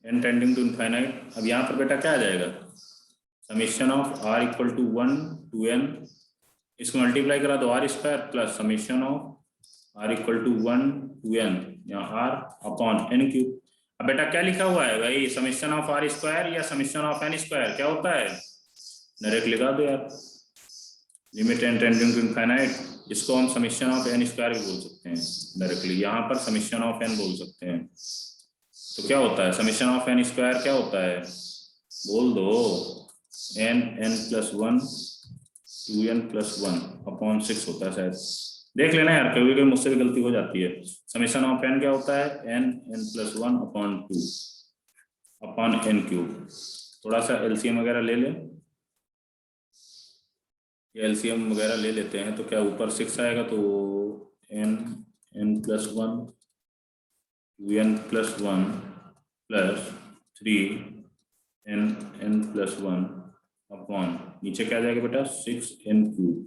n टेंडिंग टू इनफाइनाइट। अब यहाँ पर बेटा क्या आ जाएगा, summation of r = 1 to n, इसको मल्टीप्लाई करा दो r² plus summation of r = 1 to n, यहाँ r अपॉन n³। अब बेटा क्या लिखा हुआ है भाई, समेशन ऑफ r² या समेशन ऑफ n², क्या होता है? डायरेक्ट लिखा दो यार, limit n tending to infinite, इसको हम समेशन ऑफ n² भी बोल सकते हैं डायरेक्टली, यहाँ पर समेशन ऑफ n बोल सकते हैं। तो क्या होता है समेशन ऑफ n² क्या होता है, बोल दो, n+1 2n+1 अपॉन 6 होता है शायद, देख लेना यार, कभी कभी मुझसे भी गलती हो जाती है। समेशन ऑफ n क्या होता है, n+1 अपॉन 2 अपॉन n³। थोड़ा सा एलसीएम वगैरह ले ले, एलसीएम वगैरह ले लेते हैं, तो क्या ऊपर 6 आएगा, तो n+1 2n+1 plus 3n+1 upon नीचे क्या आ जाएगा बेटा 6n³,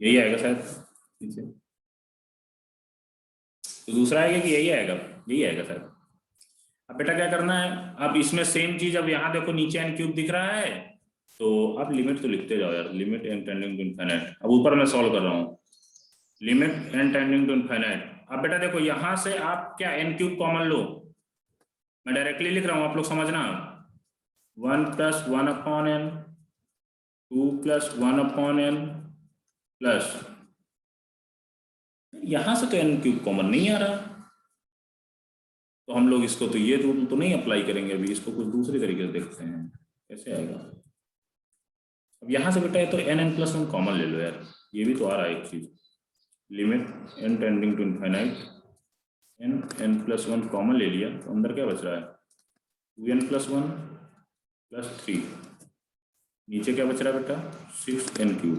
यही आएगा शायद नीचे, तो दूसरा आएगा कि यही आएगा, यही आएगा शायद। अब बेटा क्या करना है, अब इसमें सेम चीज, अब यहाँ देखो नीचे n³ दिख रहा है, तो अब लिमिट तो लिखते जाओ यार, limit n tending to infinite. अब ऊपर मैं सॉल्व कर रहा हूँ, limit n tending to infinite. अब बेटा देखो यहाँ से आप क्या n³ कॉमन लो, मैं डायरेक्टली लिख रहा हूँ, आप लोग समझना, 1 + 1 upon n, 2 + 1 upon n plus, यहाँ से तो n³ कॉमन नहीं आ रहा, तो हम लोग इसको तो ये रूल तो नहीं अप्लाई करेंगे अभी, इसको कुछ दूसरे तरीके से देखते हैं कैसे आएगा। अब यहाँ से बेटा है तो n+1 कॉमन ले लो यार, ये भी तो आ रहा है एक चीज, limit n tending to infinite n+1 common ले लिया तो अंदर क्या बच रहा है 2n+1 + 3, नीचे क्या बच रहा है बेटा 6n³।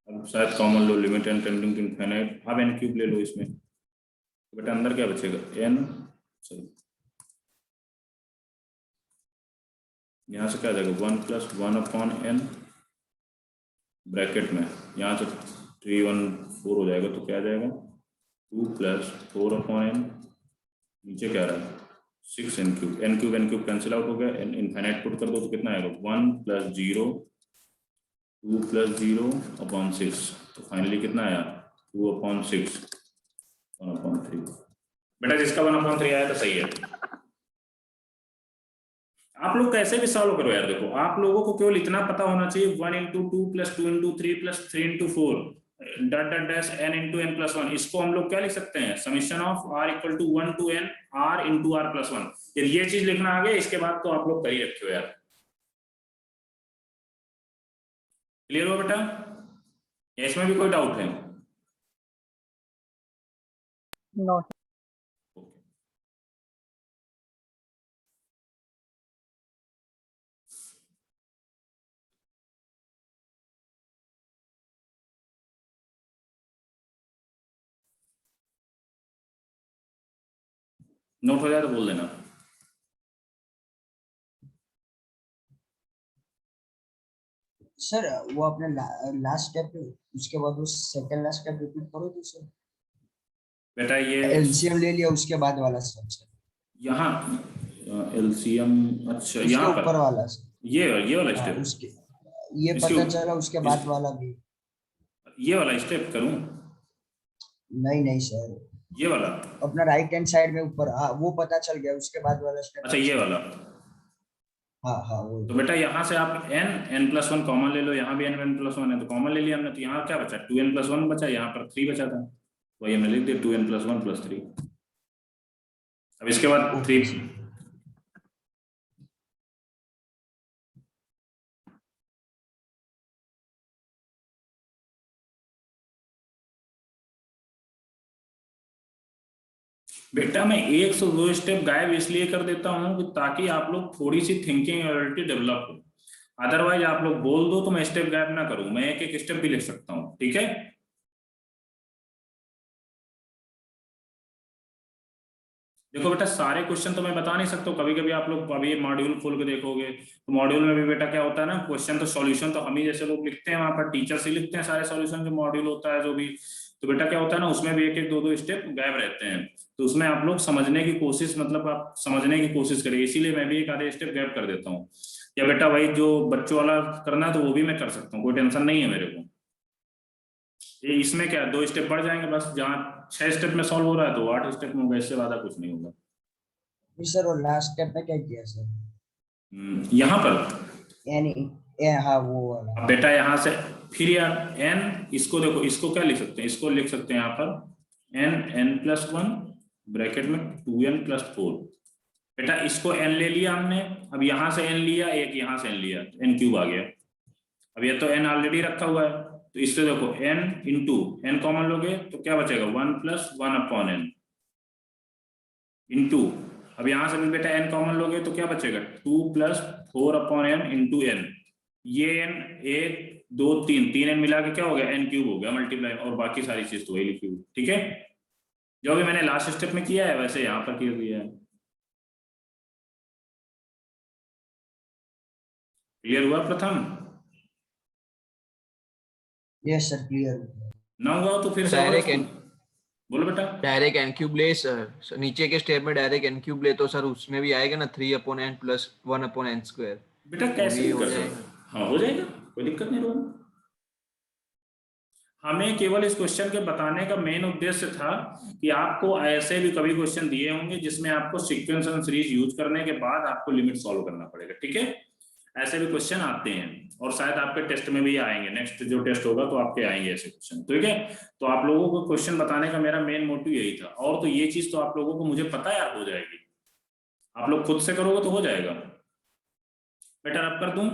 अब शायद कॉमन लो limit n tending to infinite, अब n³ ले लो इसमें, तो बेटा अंदर क्या बचेगा यहाँ से क्या आ जाएगा 1+1/n ब्रैकेट में, यहाँ से 3 1 4 हो जाएगा, तो क्या आ जाएगा 2+4/n, नीचे क्या आ रहा है 6n³, n³ कैंसिल आउट हो गया, इनफाइनाइट पुट कर दो तो कितना आएगा 1 + 0 2 + 0/6, तो फाइनली कितना आया 2/6 1/3। बेटा जिसका 1/3 आया तो सही है। आप लोग कैसे भी सॉल्व करो यार, देखो आप लोगों को केवल इतना पता होना चाहिए 1 × 2 + 2 × 3 + 3 × 4 n × n+1, इसको हम लोग क्या लिख सकते हैं summation of r = 1 to n r × r+1। यदि ये चीज लिखना आ गया इसके बाद तो आप लोग कर ही रखे हो यार। क्लियर हो बेटा, इसमें भी कोई डाउट है? नो। नोट हो जाए तो बोल देना। सर वो आपने लास्ट स्टेप उसके बाद वो सेकंड लास्ट स्टेप रिपीट करो तो सर। बेटा ये एलसीएम ले लिया उसके बाद वाला स्टेप सर, यहाँ एलसीएम, अच्छा उसके यहाँ ऊपर पर वाला सर, ये वाला हाँ, स्टेप, उसके ये इसके पता ऊपर- चला उसके बाद वाला भी। ये वाला स्टेप करूं, नहीं सर, ये वाला, अपना राइट हैंड साइड में ऊपर, हाँ वो पता चल गया, उसके बाद वाला स्टेप। अच्छा ये वाला। हाँ हाँ वो। तो बेटा यहाँ से आप n+1 कॉमन ले लो, यहाँ भी n+1 है तो कॉमन ले लिया हमने, तो यहाँ क्या बचा 2n+1 बचा, यहाँ पर 3 बचा था, वही हमने लिख दिया 2n+1 + 3। अब इसके बाद 3 बेटा मैं 1 से 2 स्टेप गायब इसलिए कर देता हूँ ताकि आप लोग थोड़ी सी थिंकिंग एबिलिटी डेवलप हो, अदरवाइज आप लोग बोल दो तो मैं स्टेप गायब ना करूं, मैं एक एक स्टेप भी लिख सकता हूँ, ठीक है। देखो बेटा सारे क्वेश्चन तो मैं बता नहीं सकता, कभी कभी आप लोग अभी मॉड्यूल खोल के देखोगे तो मॉड्यूल में भी बेटा क्या होता है ना, क्वेश्चन तो सॉल्यूशन तो हम ही जैसे लोग लिखते हैं, वहां पर टीचर्स ही लिखते हैं सारे सॉल्यूशन जो मॉड्यूल होता है जो भी, तो बेटा क्या होता है ना उसमें भी एक एक दो स्टेप गायब रहते हैं, तो उसमें आप लोग समझने की कोशिश, मतलब आप समझने की कोशिश करिए, इसीलिए मैं भी एक आधे स्टेप गायब कर देता हूँ। या बेटा वही जो बच्चों वाला करना है तो वो भी मैं कर सकता हूँ, कोई टेंशन नहीं है मेरे को। ये इसमें क्या 2 स्टेप बढ़ जाएंगे बस, जहाँ 6 स्टेप में सॉल्व हो रहा है तो 8 स्टेप में होगा, इससे ज्यादा कुछ नहीं होगा। सर वो लास्ट स्टेप में क्या किया सर? यहाँ पर यानी हाँ वो वाला। अब बेटा यहाँ से फिर यार n, इसको देखो, इसको क्या लिख सकते हैं, इसको लिख सकते हैं यहाँ पर n+1 ब्रैकेट में 2n + 4। बेटा इसको n ले लिया हमने, अब यहाँ से n लिया, एक यहाँ से n लिया, n³ आ गया। अब ये तो n ऑलरेडी रखा हुआ है, तो इससे देखो n × n कॉमन लोगे तो क्या बचेगा 1+1/n इंटू, अब यहाँ से भी बेटा n कॉमन लोगे तो क्या बचेगा 2+4/n × n, ये n 1 2 3 n मिला के क्या हो गया n³ हो गया मल्टीप्लाई, और बाकी सारी चीज तो वही लिखी हुई, ठीक है। जो भी मैंने लास्ट स्टेप में किया है वैसे यहाँ पर कर दिया है। क्लियर हुआ प्रथम? Yes sir clear. ना हुआ तो फिर से डायरेक्ट बोलो बेटा। डायरेक्ट n³ ले सर, नीचे के स्टेप में डायरेक्ट n³ ले तो सर उसमें भी आएगा ना 3/n + 1/n²। बेटा कैसे भी भी हो कर जाएगा। सकते, हाँ हो जाएगा, कोई दिक्कत नहीं होगा। हमें केवल इस क्वेश्चन के बताने का मेन उद्देश्य था कि आपको ऐसे भी कभी क्वेश्चन दिए होंगे जिसमें आपको सीक्वेंस एंड सीरीज यूज करने के बाद आपको लिमिट सॉल्व करना पड़ेगा, ठीक है। ऐसे भी क्वेश्चन आते हैं और शायद आपके टेस्ट में भी आएंगे, नेक्स्ट जो टेस्ट होगा तो आपके आएंगे ऐसे क्वेश्चन, ठीक है। तो आप लोगों को क्वेश्चन बताने का मेरा मेन मोटिव यही था, और तो ये चीज तो आप लोगों को मुझे पता है यार हो जाएगी, आप लोग खुद से करोगे तो हो जाएगा। बेटर अब कर दूं?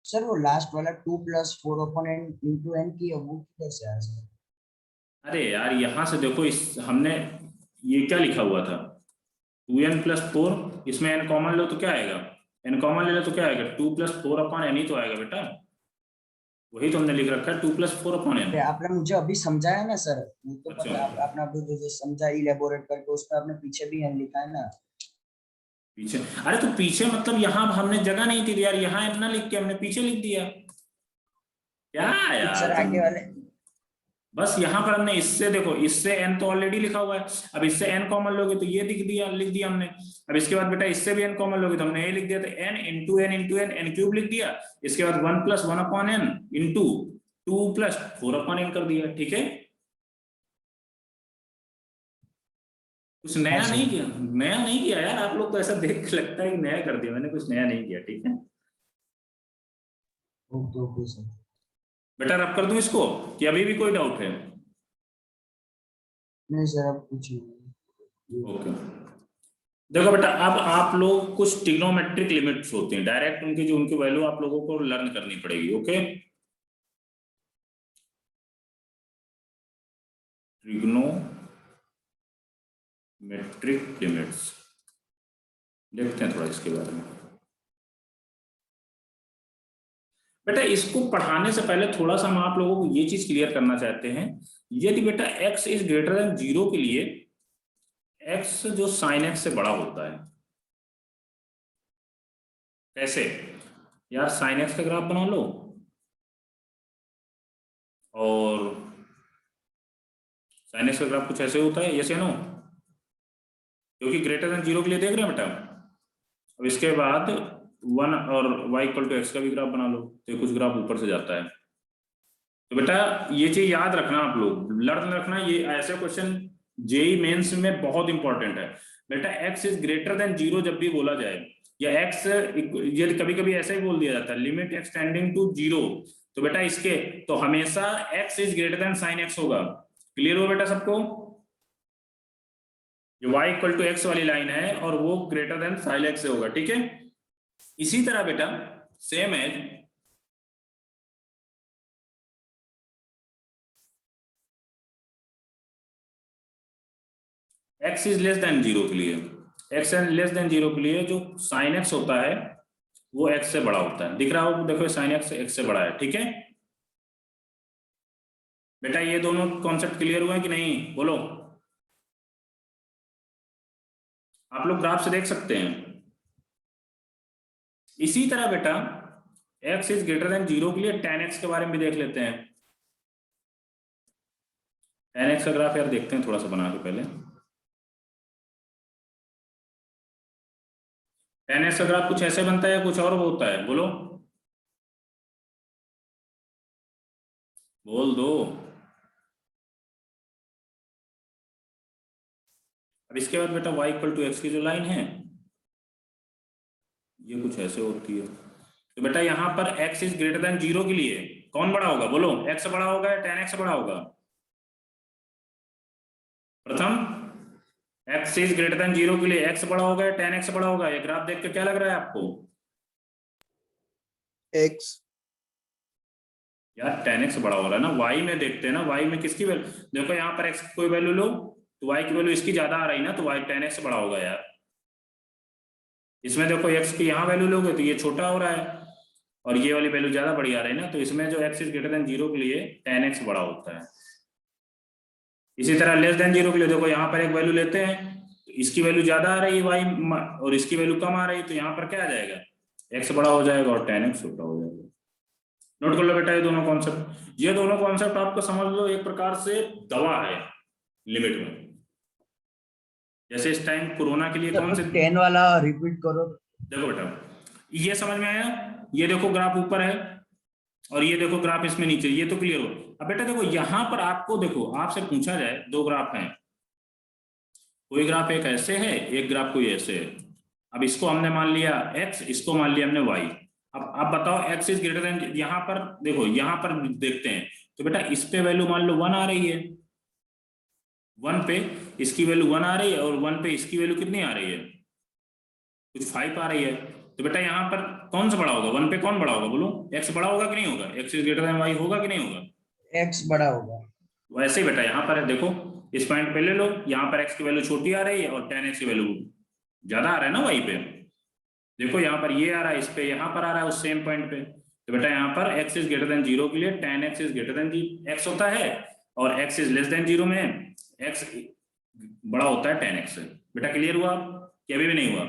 सर वो लास्ट वाला 2 + 4/n into n की वो कैसे आया सर? अरे यार यहाँ से देखो, इस हमने ये क्या लिखा हुआ था 2n + 4, इसमें n कॉमन लो तो क्या आएगा, n कॉमन ले लो तो क्या आएगा 2 + 4/n ही तो आएगा बेटा, वही तो हमने लिख रखा है 2 + 4/n। आपने मुझे अभी समझाया ना सर, वो तो अच्छा। पता है, आपने अभी जो समझा इलेबोरेट करके उसमें आपने पीछे भी n लिखा है ना। पीछे, अरे तो पीछे मतलब यहाँ हमने जगह नहीं थी यार, यहाँ n ना लिख के हमने पीछे लिख दिया क्या सर यार आगे वाले बस यहाँ पर हमने इससे देखो, इससे n तो ऑलरेडी लिखा हुआ है, अब इससे n कॉमन लोगे तो ये लिख दिया हमने। अब इसके बाद बेटा इससे भी n कॉमन लोगे तो हमने ये लिख दिया, तो n into n into n n³ लिख दिया, इसके बाद 1 + 1/n into 2 + 4/n कर दिया, ठीक है। कुछ नया नहीं किया, नया नहीं किया यार, आप लोग तो ऐसा देख के लगता है कि नया कर दिया, मैंने कुछ नया नहीं किया, ठीक है। Okay sir. बेटा अब कर दूं इसको कि अभी भी कोई डाउट है? नहीं सर अब कुछ नहीं। ओके देखो बेटा, अब आप लोग कुछ ट्रिग्नोमेट्रिक लिमिट्स होती हैं, डायरेक्ट उनकी जो उनकी वैल्यू आप लोगों को लर्न करनी पड़ेगी, ओके। ट्रिग्नोमेट्रिक लिमिट्स देखते हैं थोड़ा इसके बारे में। बेटा इसको पढ़ाने से पहले थोड़ा सा हम आप लोगों को ये चीज क्लियर करना चाहते हैं, यदि बेटा x > 0 के लिए x जो sin x से बड़ा होता है, कैसे यार, sin x का ग्राफ बना लो और sin x का ग्राफ कुछ ऐसे होता है, ये से नो, क्योंकि > 0 के लिए देख रहे हैं बेटा। अब इसके बाद 1 और y = x का भी ग्राफ बना लो, तो कुछ ग्राफ ऊपर से जाता है। तो बेटा ये चीज याद रखना, आप लोग लर्न रखना, ये ऐसे क्वेश्चन जेईई मेंस में बहुत इंपॉर्टेंट है बेटा। x > 0 जब भी बोला जाए, या x यदि कभी कभी ऐसा ही बोल दिया जाता है लिमिट एक्सटेंडिंग टू 0, तो बेटा इसके तो हमेशा x > sin x होगा। क्लियर हो बेटा सबको? जो y = x वाली लाइन है और वो > sin x से होगा, ठीक है। इसी तरह बेटा सेम है x > 0 के लिए, x > 0 के लिए जो sin x होता है वो x से बड़ा होता है, दिख रहा हो देखो sin x से बड़ा है, ठीक है बेटा। ये दोनों कॉन्सेप्ट क्लियर हुए कि नहीं, बोलो। आप लोग ग्राफ से देख सकते हैं। इसी तरह बेटा x > 0 के लिए tan x के बारे में भी देख लेते हैं। tan x का ग्राफ यार देखते हैं थोड़ा सा बना के पहले। tan x का ग्राफ कुछ ऐसे बनता है, कुछ और होता है, बोलो बोल दो। अब इसके बाद बेटा y = x की जो लाइन है ये कुछ ऐसे होती है। तो बेटा यहाँ पर x > 0 के लिए कौन बड़ा होगा, बोलो x बड़ा होगा या tan x बड़ा होगा? प्रथम x > 0 के लिए x बड़ा होगा या tan x बड़ा होगा? ये ग्राफ देख के क्या लग रहा है आपको? x यार tan x बड़ा हो रहा है ना। y में देखते हैं ना, y में किसकी वैल्यू, देखो यहाँ पर x की कोई वैल्यू लो तो y की वैल्यू इसकी ज्यादा आ रही ना, तो y tan x बड़ा होगा यार। इसमें देखो x की यहाँ वैल्यू लोगे तो ये छोटा हो रहा है और ये वाली वैल्यू ज्यादा बड़ी आ रही है ना, तो इसमें जो x > 0 के लिए tan x बड़ा होता है। इसी तरह <0 के लिए देखो यहाँ पर एक वैल्यू लेते हैं तो इसकी वैल्यू ज्यादा आ रही है y और इसकी वैल्यू कम आ रही है, तो यहाँ पर क्या आ जाएगा, x बड़ा हो जाएगा और tan x छोटा हो जाएगा। नोट कर लो बेटा ये दोनों कॉन्सेप्ट, ये दोनों कॉन्सेप्ट आपको समझ लो एक प्रकार से दवा है लिमिट में। जैसे इस टाइम कोरोना के लिए कौन से 10 वाला रिपीट करो। देखो बेटा ये समझ में आया, ये देखो ग्राफ ऊपर है और ये देखो ग्राफ इसमें नीचे, ये तो क्लियर हो। अब बेटा देखो यहाँ पर आपको देखो आपसे पूछा जाए, दो ग्राफ हैं, कोई ग्राफ एक ऐसे है, एक ग्राफ कोई ऐसे है, अब इसको हमने मान लिया x, इसको मान लिया हमने y। अब बताओ x इज ग्रेटर देन, यहाँ पर देखो, यहाँ पर देखते हैं तो बेटा इस पे वैल्यू मान लो 1 आ रही है, 1 पे इसकी वैल्यू 1 आ रही है, और 1 पे इसकी वैल्यू कितनी आ रही है, कुछ 5 आ रही है। तो बेटा यहाँ पर कौन सा बड़ा होगा, 1 पे कौन बड़ा होगा, बोलो x बड़ा होगा कि नहीं होगा, x is greater then y होगा कि नहीं होगा, x बड़ा होगा। वैसे ही बेटा यहाँ पर देखो, इस पॉइंट पे ले लो, यहाँ पर x की वैल्यू छोटी आ रही है और tan x की वैल्यू ज्यादा आ रहा है ना y पे। देखो यहाँ पर ये आ रहा है, इस पे यहाँ पर आ रहा है उस सेम पॉइंट पे। तो बेटा यहाँ पर x इज ग्रेटर देन 0 के लिए tan x is greater than x होता है, और x इज लेस देन 0 में x बड़ा होता है tan x से। बेटा क्लियर हुआ कि अभी भी नहीं हुआ?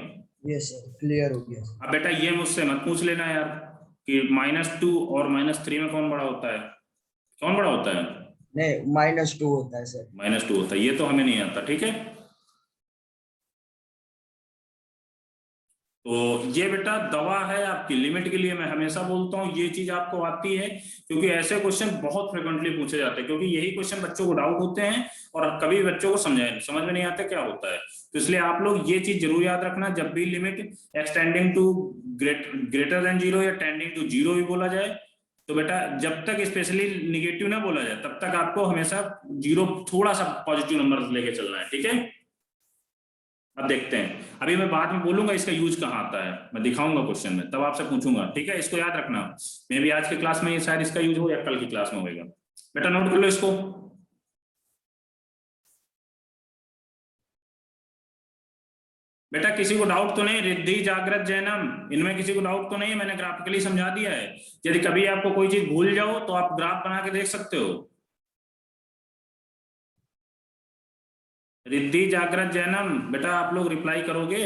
यस सर, क्लियर हो गया। अब बेटा ये मुझसे मत पूछ लेना यार कि -2 और -3 में कौन बड़ा होता है, कौन बड़ा होता है? नहीं, -2 होता है सर। -2 होता है, ये तो हमें नहीं आता, ठीक है। तो ये बेटा दवा है आपकी लिमिट के लिए, मैं हमेशा बोलता हूँ ये चीज आपको आती है, क्योंकि ऐसे क्वेश्चन बहुत फ्रिक्वेंटली पूछे जाते हैं, क्योंकि यही क्वेश्चन बच्चों को डाउट होते हैं और कभी बच्चों को समझ में नहीं आता क्या होता है। तो इसलिए आप लोग ये चीज जरूर याद रखना, जब भी limit extending to greater than 0 या टेंडिंग टू 0 भी बोला जाए, तो बेटा जब तक स्पेशली निगेटिव ना बोला जाए तब तक आपको हमेशा 0 थोड़ा सा पॉजिटिव नंबर लेके चलना है, ठीक है। अब देखते हैं, अभी मैं बाद में बोलूंगा इसका यूज कहाँ आता है, मैं दिखाऊंगा क्वेश्चन में, तब आपसे पूछूंगा, ठीक है। इसको याद रखना, मे भी आज की क्लास में शायद इसका यूज हो या कल की क्लास में होगा। बेटा नोट कर लो इसको। बेटा किसी को डाउट तो नहीं, रिद्धि जागृत जैनम, इनमें किसी को डाउट तो नहीं है? मैंने ग्राफिकली समझा दिया है। यदि कभी आपको कोई चीज भूल जाओ तो आप ग्राफ बना के देख सकते हो। रिद्धि जागृत जैनम, बेटा आप लोग रिप्लाई करोगे?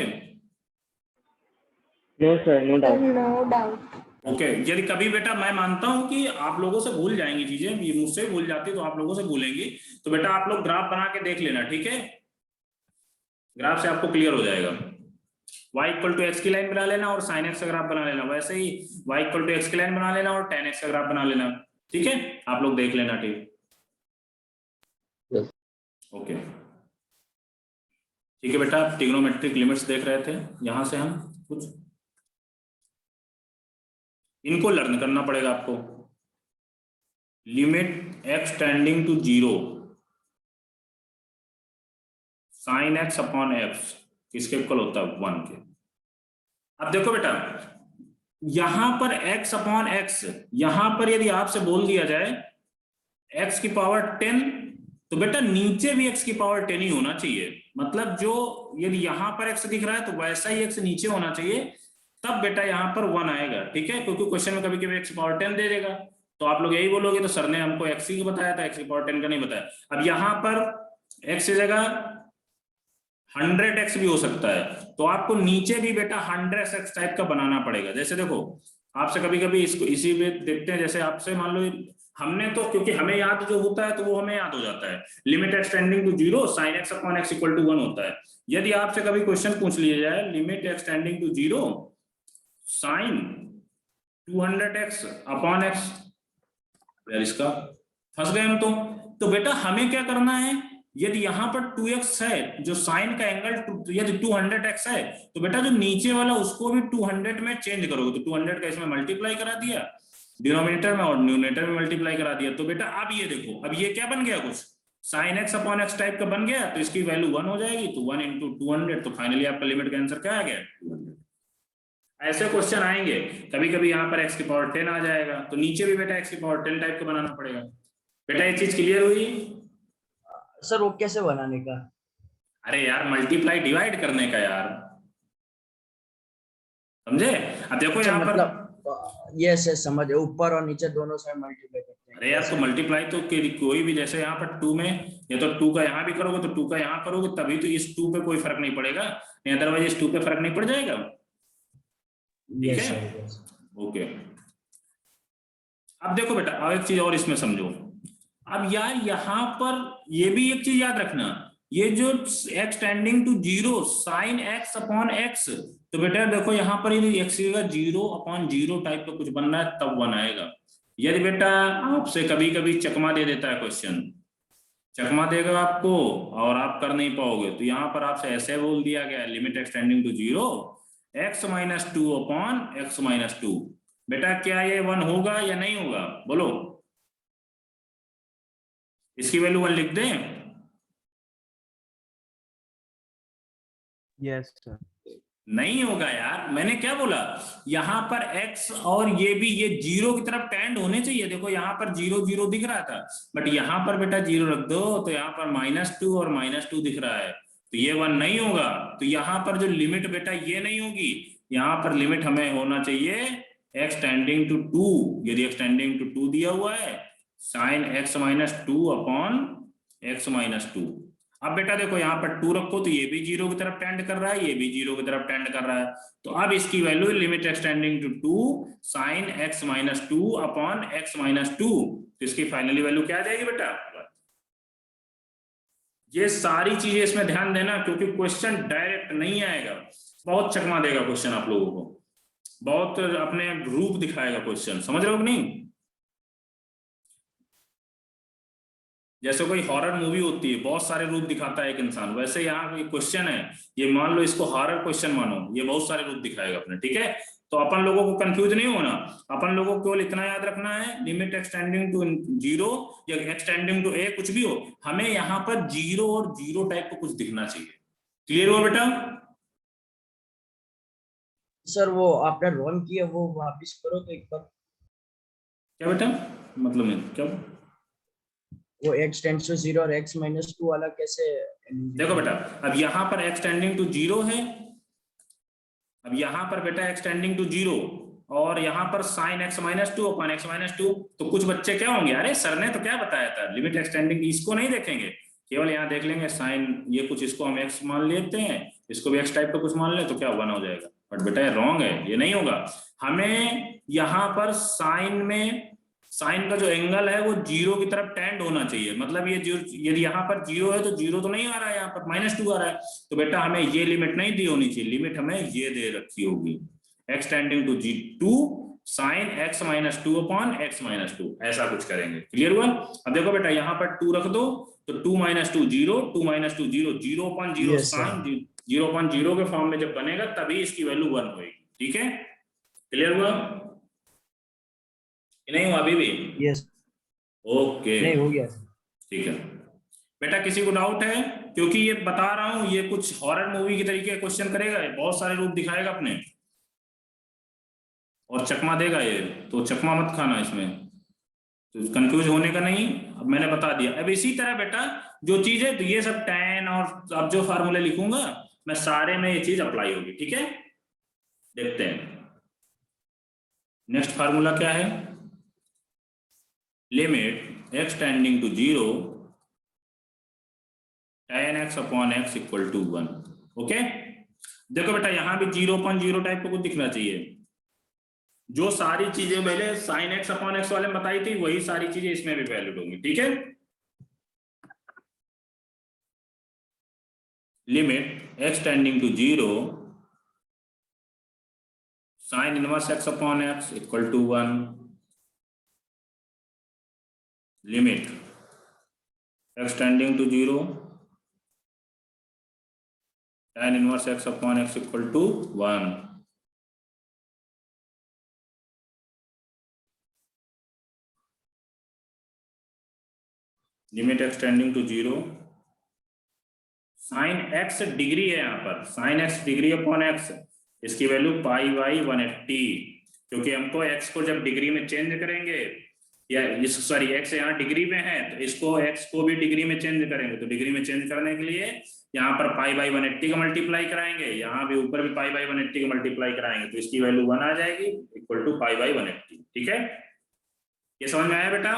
No sir, no doubt. No doubt. Okay यदि कभी बेटा, मैं मानता हूं कि आप लोगों से भूल जाएंगी चीजें, ये मुझसे भूल जाती तो आप लोगों से भूलेंगी, तो बेटा आप लोग ग्राफ बना के देख लेना, ठीक है। ग्राफ से आपको क्लियर हो जाएगा। y इक्वल टू एक्स की लाइन बना लेना और साइन एक्स का ग्राफ बना लेना, वैसे ही y इक्वल टू एक्स की लाइन बना लेना और tan x का ग्राफ बना लेना, ठीक है। आप लोग देख लेना, ठीक। ओके ठीक है बेटा, ट्रिग्नोमेट्रिक लिमिट्स देख रहे थे, यहां से हम कुछ इनको लर्न करना पड़ेगा आपको। Limit x tending to 0 sine x upon x किसके इक्वल होता है, 1 के। अब देखो बेटा यहां पर x अपॉन x, यहां पर यदि आपसे बोल दिया जाए x की पावर 10, तो बेटा नीचे भी x की पावर 10 ही होना चाहिए। मतलब जो यदि यहां पर x दिख रहा है तो वैसा ही x नीचे होना चाहिए, तब बेटा यहां पर 1 आएगा, ठीक है। क्योंकि क्वेश्चन में कभी कभी x की पावर 10 दे देगा, तो आप लोग यही बोलोगे तो सर ने हमको x ही बताया था, x की पावर 10 का नहीं बताया। अब यहां पर x की जगह 100x भी हो सकता है, तो आपको नीचे भी बेटा 100x टाइप का बनाना पड़ेगा। जैसे देखो आपसे कभी कभी इसको इसी में देखते हैं, जैसे आपसे मान लो हमने तो, क्योंकि हमें याद जो होता है तो वो हमें याद हो जाता है, limit x tending to 0 sine x upon x equal to 1 होता है। यदि आपसे कभी क्वेश्चन पूछ लिया जाए limit x tending to 0 sine 200x upon x, यार इसका फंस गए हम तो बेटा हमें क्या करना है, यदि यहाँ पर 2x है, जो साइन का एंगल यदि 200x है, तो बेटा जो नीचे वाला उसको भी 200 में चेंज करोगे, तो 200 का इसमें मल्टीप्लाई करा दिया डिनोमिनेटर में और न्यूमरेटर में मल्टीप्लाई करा दिया, तो बेटा अब ये देखो, अब ये क्या बन गया, कुछ sine x upon x type का बन गया, तो इसकी वैल्यू 1 हो जाएगी, तो 1 इंटू 200, तो फाइनली आपका लिमिट का आंसर क्या आ गया, 200। ऐसे क्वेश्चन आएंगे, कभी कभी यहाँ पर x की पावर 10 आ जाएगा, तो नीचे भी बेटा x की पावर 10 टाइप का बनाना पड़ेगा। बेटा ये चीज क्लियर हुई? सर वो कैसे बनाने का? अरे यार मल्टीप्लाई डिवाइड करने का यार, समझे। अब देखो यहाँ पर मतलब यस समझ, ऊपर और नीचे दोनों साइड मल्टीप्लाई करते हैं। अरे यार तो मल्टीप्लाई तो कोई भी, जैसे यहाँ पर 2 में या तो 2 का यहाँ भी करोगे तो 2 का यहाँ करोगे, तभी तो इस 2 पे कोई फर्क नहीं पड़ेगा, नहीं अदरवाइज इस 2 पे फर्क नहीं पड़ जाएगा, ठीक है। ओके अब देखो बेटा अब एक चीज और इसमें समझो। अब यार यहाँ पर ये भी एक चीज याद रखना, ये जो x tending to 0 sine x upon x, तो बेटा देखो यहाँ पर यदि x की जगह 0 अपॉन 0 टाइप का कुछ बनना है तब 1 आएगा। यदि बेटा आपसे कभी कभी चकमा दे देता है क्वेश्चन, चकमा देगा आपको और आप कर नहीं पाओगे, तो यहाँ पर आपसे ऐसे बोल दिया गया limit extending to 0 x minus two upon x minus two. बेटा क्या ये 1 होगा या नहीं होगा, बोलो। इसकी वैल्यू 1 लिख दें? Yes sir. नहीं होगा यार, मैंने क्या बोला, यहाँ पर x और ये भी ये 0 की तरफ टेंड होने चाहिए। देखो यहाँ पर 0 0 दिख रहा था, बट यहाँ पर बेटा 0 रख दो तो यहाँ पर -2 और -2 दिख रहा है, तो ये 1 नहीं होगा। तो यहाँ पर जो लिमिट बेटा ये नहीं होगी, यहाँ पर लिमिट हमें होना चाहिए x टेंडिंग टू 2। यदि x टेंडिंग टू 2 दिया हुआ है, sin x minus 2 upon x minus 2। अब बेटा देखो यहाँ पर 2 रखो तो ये भी 0 की तरफ टेंड कर रहा है, ये भी 0 की तरफ टेंड कर रहा है। तो अब इसकी value limit extending to 2 sin x minus 2 upon x minus 2, तो इसकी फाइनली वैल्यू क्या आ जाएगी बेटा? ये सारी चीजें इसमें ध्यान देना, क्योंकि क्वेश्चन डायरेक्ट नहीं आएगा, बहुत चकमा देगा क्वेश्चन आप लोगों को, बहुत अपने रूप दिखाएगा क्वेश्चन, समझ रहे हो कि नहीं? जैसे कोई हॉरर मूवी होती है, बहुत सारे रूप दिखाता है एक इंसान, वैसे यहाँ कोई क्वेश्चन है, ये मान लो इसको हॉरर क्वेश्चन मानो, ये बहुत सारे रूप दिखाएगा अपने, ठीक है? तो अपन लोगों को कंफ्यूज नहीं होना, अपन लोगों को केवल इतना याद रखना है, लिमिट एक्सटेंडिंग टू 0 या एक्सटेंडिंग टू a कुछ भी हो, हमें यहाँ पर 0 और 0 टाइप का कुछ दिखना चाहिए। क्लियर हुआ बेटा? सर वो आपने रॉन किया, वो वापस करो तो एक बार। क्या बेटा मतलब है क्या? वो x टेंड्स टू 0 और x माइनस 2 वाला कैसे? देखो बेटा, अब यहाँ पर x टेंडिंग टू 0 है, अब यहाँ पर बेटा x टेंडिंग टू 0 और यहाँ पर sin x minus 2 upon x minus 2। तो कुछ बच्चे क्या होंगे, अरे सर ने तो क्या बताया था, लिमिट एक्सटेंडिंग, इसको नहीं देखेंगे, केवल यहाँ देख लेंगे साइन, ये कुछ इसको हम x मान लेते हैं, इसको भी x टाइप का कुछ मान ले तो क्या 1 हो जाएगा। बट बेटा ये रॉन्ग है, ये नहीं होगा। हमें यहाँ पर साइन में, साइन का जो एंगल है वो 0 की तरफ टेंड होना चाहिए, मतलब ये यदि यहाँ पर 0 है तो 0 तो नहीं आ रहा है, यहाँ पर -2 आ रहा है, तो बेटा हमें ये लिमिट नहीं दी होनी चाहिए, लिमिट हमें ये दे रखी होगी, x tending to 2 sin x minus 2 upon x minus 2, ऐसा कुछ करेंगे। क्लियर हुआ? अब देखो बेटा यहाँ पर 2 रख दो तो 2 minus 2 0, 2 minus 2 0, 0 upon 0 sine 0 upon 0 के फॉर्म में जब बनेगा तभी इसकी वैल्यू 1 होगी। ठीक है, क्लियर हुआ? नहीं हुआ अभी भी? यस। ओके, नहीं हो गया। ठीक है बेटा, किसी को डाउट है? क्योंकि ये बता रहा हूं, ये कुछ हॉरर मूवी की तरीके क्वेश्चन करेगा, बहुत सारे रूप दिखाएगा अपने और चकमा देगा ये, तो चकमा मत खाना इसमें, तो कंफ्यूज होने का नहीं। अब मैंने बता दिया। अब इसी तरह बेटा जो चीज है, तो ये सब tan और अब जो फार्मूले लिखूंगा मैं सारे में ये चीज अप्लाई होगी। ठीक है, देखते हैं नेक्स्ट फार्मूला क्या है। Limit x tending to 0 tan x upon x equal to 1। Okay, देखो बेटा यहां भी 0.0 टाइप का कुछ दिखना चाहिए। जो सारी चीजें पहले sin x अपॉन x वाले में बताई थी, वही सारी चीजें इसमें भी वैलिड होंगी। ठीक है, limit x tending to 0 sin inverse x upon x equal to 1। Limit x tending to 0 tan inverse x upon x equal to 1। Limit x tending to 0 sine x degree है, यहाँ पर sine x degree upon x, इसकी value π/180, क्योंकि हमको x को जब degree में change करेंगे, या इस सॉरी x यहाँ डिग्री में है तो इसको x को भी डिग्री में चेंज करेंगे, तो डिग्री में चेंज करने के लिए यहाँ पर π/180 का मल्टीप्लाई कराएंगे, यहाँ भी ऊपर भी π/180 का मल्टीप्लाई कराएंगे, तो इसकी वैल्यू 1 आ जाएगी इक्वल टू π/180। ठीक है, ये समझ में आया बेटा?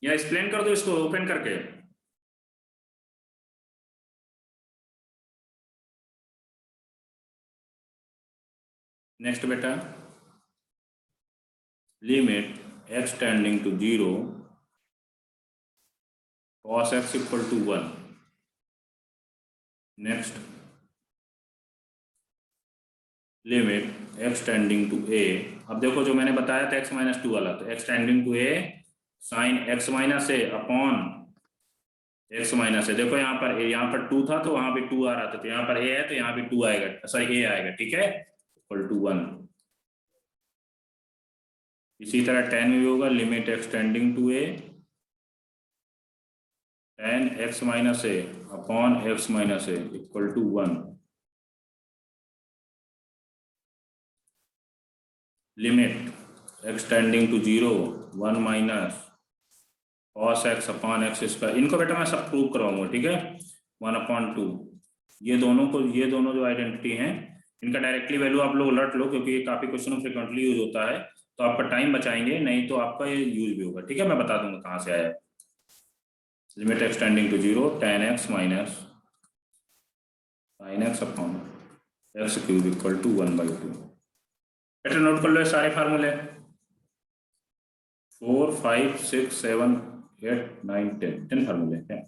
या एक्सप्लेन कर दो इसको ओपन करके। नेक्स्ट बेटा, limit x tending to 0 cos x equal to 1। Next, limit x tending to a, अब देखो जो मैंने बताया था x माइनस 2 वाला, तो x tending to a sine x minus a upon x minus है, देखो यहाँ पर 2 था तो वहां पे 2 आ रहा था, तो यहाँ पर ए है तो यहाँ पे 2 आएगा, सॉरी ए आएगा, ठीक है, इक्वल टू 1। इसी तरह 10 में भी होगा, limit extending to A tan x minus A upon x minus A equal to 1। Limit extending to 0 1 minus cos x upon x square, इनको बेटा मैं सब प्रूव करवाऊंगा, ठीक है, 1/2। ये दोनों जो आइडेंटिटी हैं इनका डायरेक्टली वैल्यू आप लोग उलट लो, क्योंकि ये काफी क्वेश्चन फ्रिक्वेंटली यूज होता है, तो आपका टाइम बचाएंगे, नहीं तो आपका ये यूज भी होगा, ठीक है, मैं बता दूंगा कहाँ से आया। Limit extending to 0 tan x minus sin x upon x cube equal to 1/2। बेटा नोट कर लो ये सारे फार्मूले, 4 5 6 7 8 9 10 फार्मूले हैं।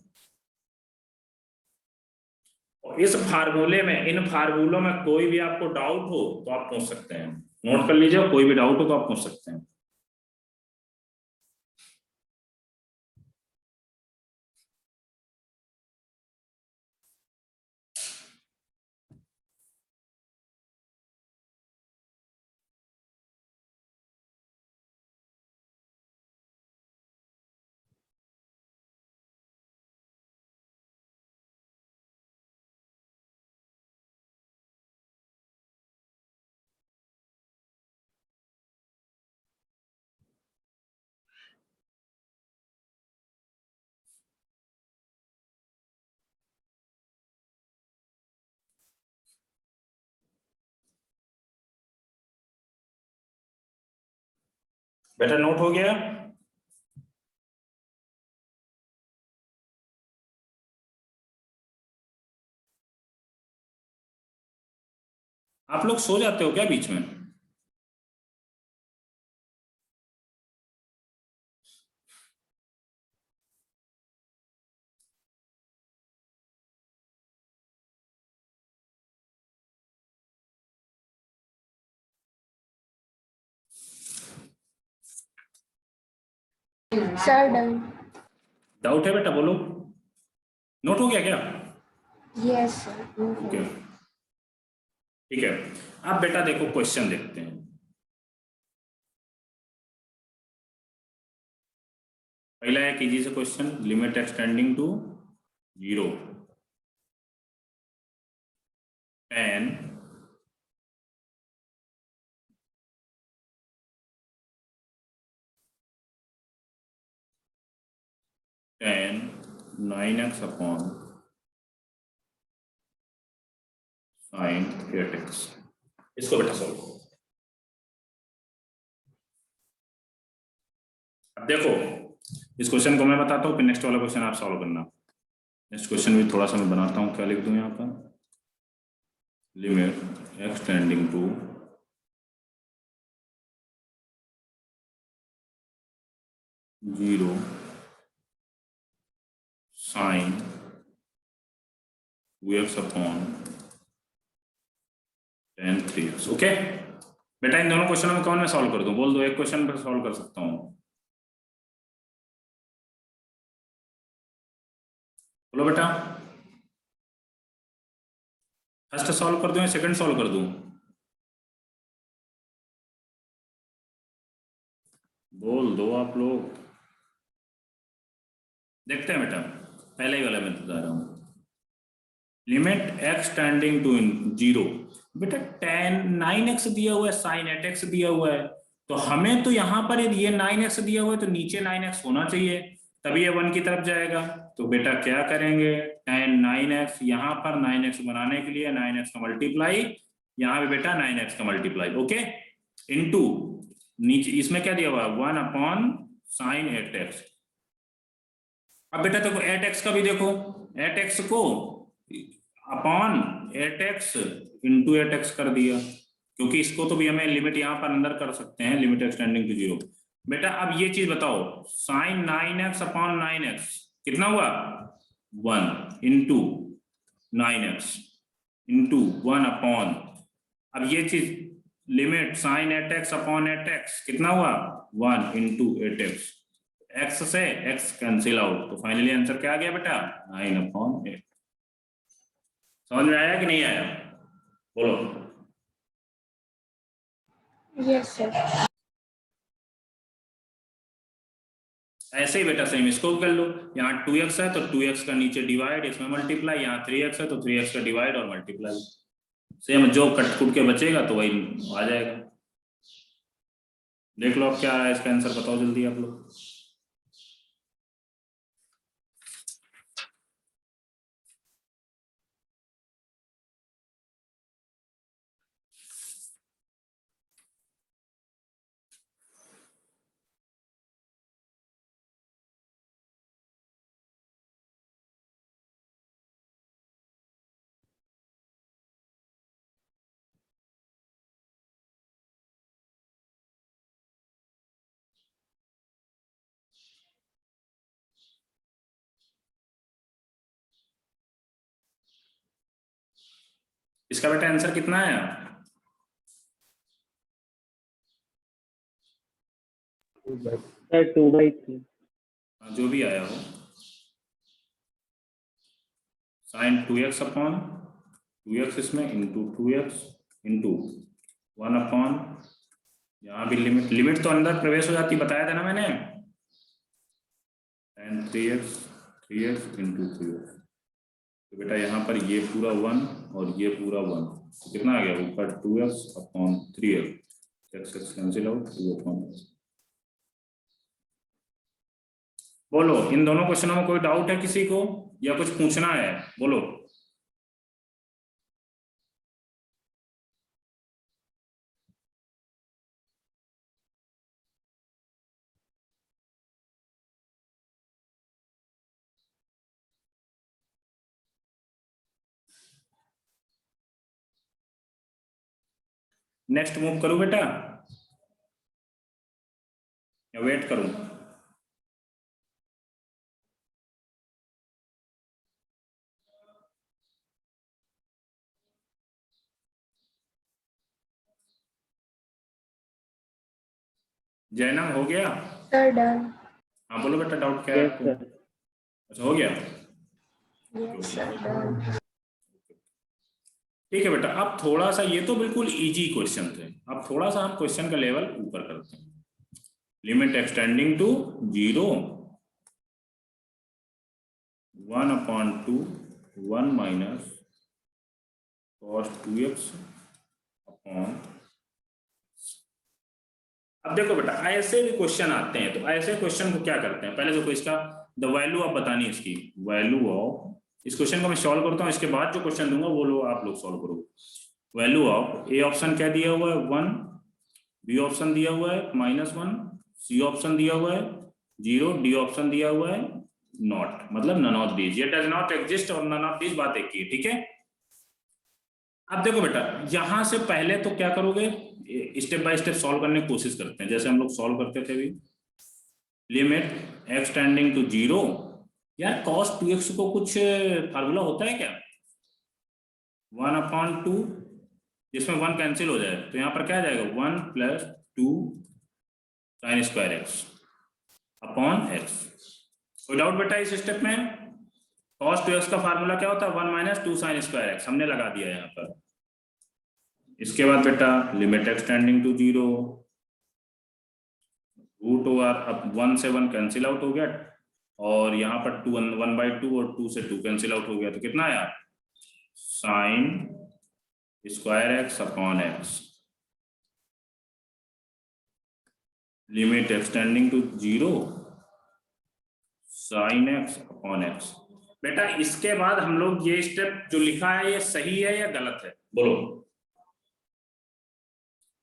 और इस फार्मूले में, इन फार्मूलों में कोई भी आपको डाउट हो तो आप पूछ सकते हैं, नोट कर लीजिए, कोई भी डाउट हो तो आप पूछ सकते हैं। बेटा नोट हो गया? आप लोग सो जाते हो क्या बीच में? Sir done. डाउट है बेटा, बोलो, नोट हो गया क्या? Yes sir. ओके ठीक है, अब बेटा देखो क्वेश्चन देखते हैं। पहला है कीजिए से question, limit extending to 0 tan tan 9x upon sin 8x, इसको बेटा सॉल्व करो। अब देखो इस क्वेश्चन को मैं बताता हूँ, फिर नेक्स्ट वाला क्वेश्चन आप सॉल्व करना। नेक्स्ट क्वेश्चन भी थोड़ा सा मैं बनाता हूँ, क्या लिख दूं यहाँ पर, limit extending to 0 sin 2x upon tan 3x। Okay बेटा इन दोनों क्वेश्चनों में कौन मैं सॉल्व कर दूं, बोल दो, एक क्वेश्चन पर सॉल्व कर सकता हूँ, बोलो बेटा, फर्स्ट सॉल्व कर दूं या सेकंड सॉल्व कर दूं, बोल दो आप लोग। देखते हैं बेटा, पहले ही वाला मैं बता रहा हूं, लिमिट एक्सटेंडिंग टू 0, बेटा tan 9x दिया हुआ है, sin 8x दिया हुआ है, तो हमें तो यहाँ पर ये 9x दिया हुआ है तो नीचे 9x होना चाहिए, तभी ये 1 की तरफ जाएगा। तो बेटा क्या करेंगे, tan 9x, यहाँ पर 9x बनाने के लिए 9x का मल्टीप्लाई, यहाँ पे बेटा 9x का मल्टीप्लाई, ओके, इनटू नीचे इसमें क्या दिया हुआ है 1 अपॉन sin 8x। अब बेटा देखो 8x का भी देखो, 8x को अपॉन 8x इंटू 8x कर दिया, क्योंकि इसको तो भी हमें लिमिट यहाँ पर अंदर कर सकते हैं, लिमिट एक्सटेंडिंग टू 0। बेटा अब ये चीज बताओ, sin 9x अपॉन 9x कितना हुआ 1 इंटू 9x इंटू 1 अपॉन, अब ये चीज limit sin 8x upon 8x कितना हुआ 1 इंटू 8x, x से x कैंसिल आउट, तो फाइनली आंसर क्या आ गया बेटा 9/8। समझ में आया कि नहीं आया, बोलो। Yes, sir. ऐसे ही बेटा सेम इसको कर लो, यहाँ 2x है तो 2x का नीचे डिवाइड, इसमें मल्टीप्लाई, यहाँ 3x है तो 3x का डिवाइड और मल्टीप्लाई, सेम जो कट कुट के बचेगा तो वही आ जाएगा। देख लो अब क्या है इसका आंसर, बताओ जल्दी आप लोग। इसका बेटा आंसर कितना है? सर 2/3। जो भी आया हो, sin 2x अपॉन 2x इसमें इंटू 2x इंटू 1 अपॉन, यहाँ भी लिमिट तो अंदर प्रवेश हो जाती, बताया था ना मैंने, sin 3x इंटू 3x। तो बेटा यहाँ पर ये पूरा 1 और ये पूरा 1, तो कितना आ गया ऊपर 2x upon 3x, x cancel out, 2 upon. बोलो इन दोनों क्वेश्चनों में कोई डाउट है किसी को या कुछ पूछना है, बोलो। नेक्स्ट मूव करूं बेटा या वेट करूं? जैनम हो गया? Sir, done. हाँ बोलो बेटा, डाउट क्या है यस आपको? सर। अच्छा हो गया, Yes, sir, done. ठीक है बेटा। अब थोड़ा सा, ये तो बिल्कुल इजी क्वेश्चन थे, अब थोड़ा सा हम क्वेश्चन का लेवल ऊपर करते हैं। Limit extending to 0 1/2 1 minus cos 2x upon. अब देखो बेटा ऐसे भी क्वेश्चन आते हैं, तो ऐसे क्वेश्चन को क्या करते हैं, पहले देखो इसका द वैल्यू आप बतानी है, इसकी वैल्यू ऑफ, इस क्वेश्चन को मैं सॉल्व करता हूँ, इसके बाद जो क्वेश्चन दूंगा वो लोग आप लोग सॉल्व करोगे। वैल्यू ऑफ ए ऑप्शन क्या दिया हुआ है 1, बी ऑप्शन दिया हुआ है -1, सी ऑप्शन दिया हुआ है 0, डी ऑप्शन दिया हुआ है नॉट, मतलब नन ऑफ दीज, ये डज नॉट एग्जिस्ट और नन ऑफ दीज बात एक ही है, ठीक है। अब देखो बेटा यहां से पहले तो क्या करोगे, स्टेप बाय स्टेप सॉल्व करने की कोशिश करते हैं, जैसे हम लोग सॉल्व करते थे अभी। लिमिट एक्स टेंडिंग टू 0, यार cos 2x को कुछ फार्मूला होता है क्या? 1/2, जिसमें 1 कैंसिल हो जाए, तो यहाँ पर क्या आ जाएगा 1 + 2 sin² x अपॉन x। कोई डाउट बेटा इस स्टेप में? cos 2x का फार्मूला क्या होता है 1 - 2 sin² x, हमने लगा दिया यहाँ पर। इसके बाद बेटा लिमिट एक्सटेंडिंग टू 0 √, अब 1 से 1 कैंसिल आउट हो गया, और यहाँ पर 1/2 और 2 से 2 कैंसिल आउट हो गया, तो कितना आया sin² x upon x। Limit extending to 0 sin x upon x। बेटा इसके बाद हम लोग ये स्टेप जो लिखा है ये सही है या गलत है, बोलो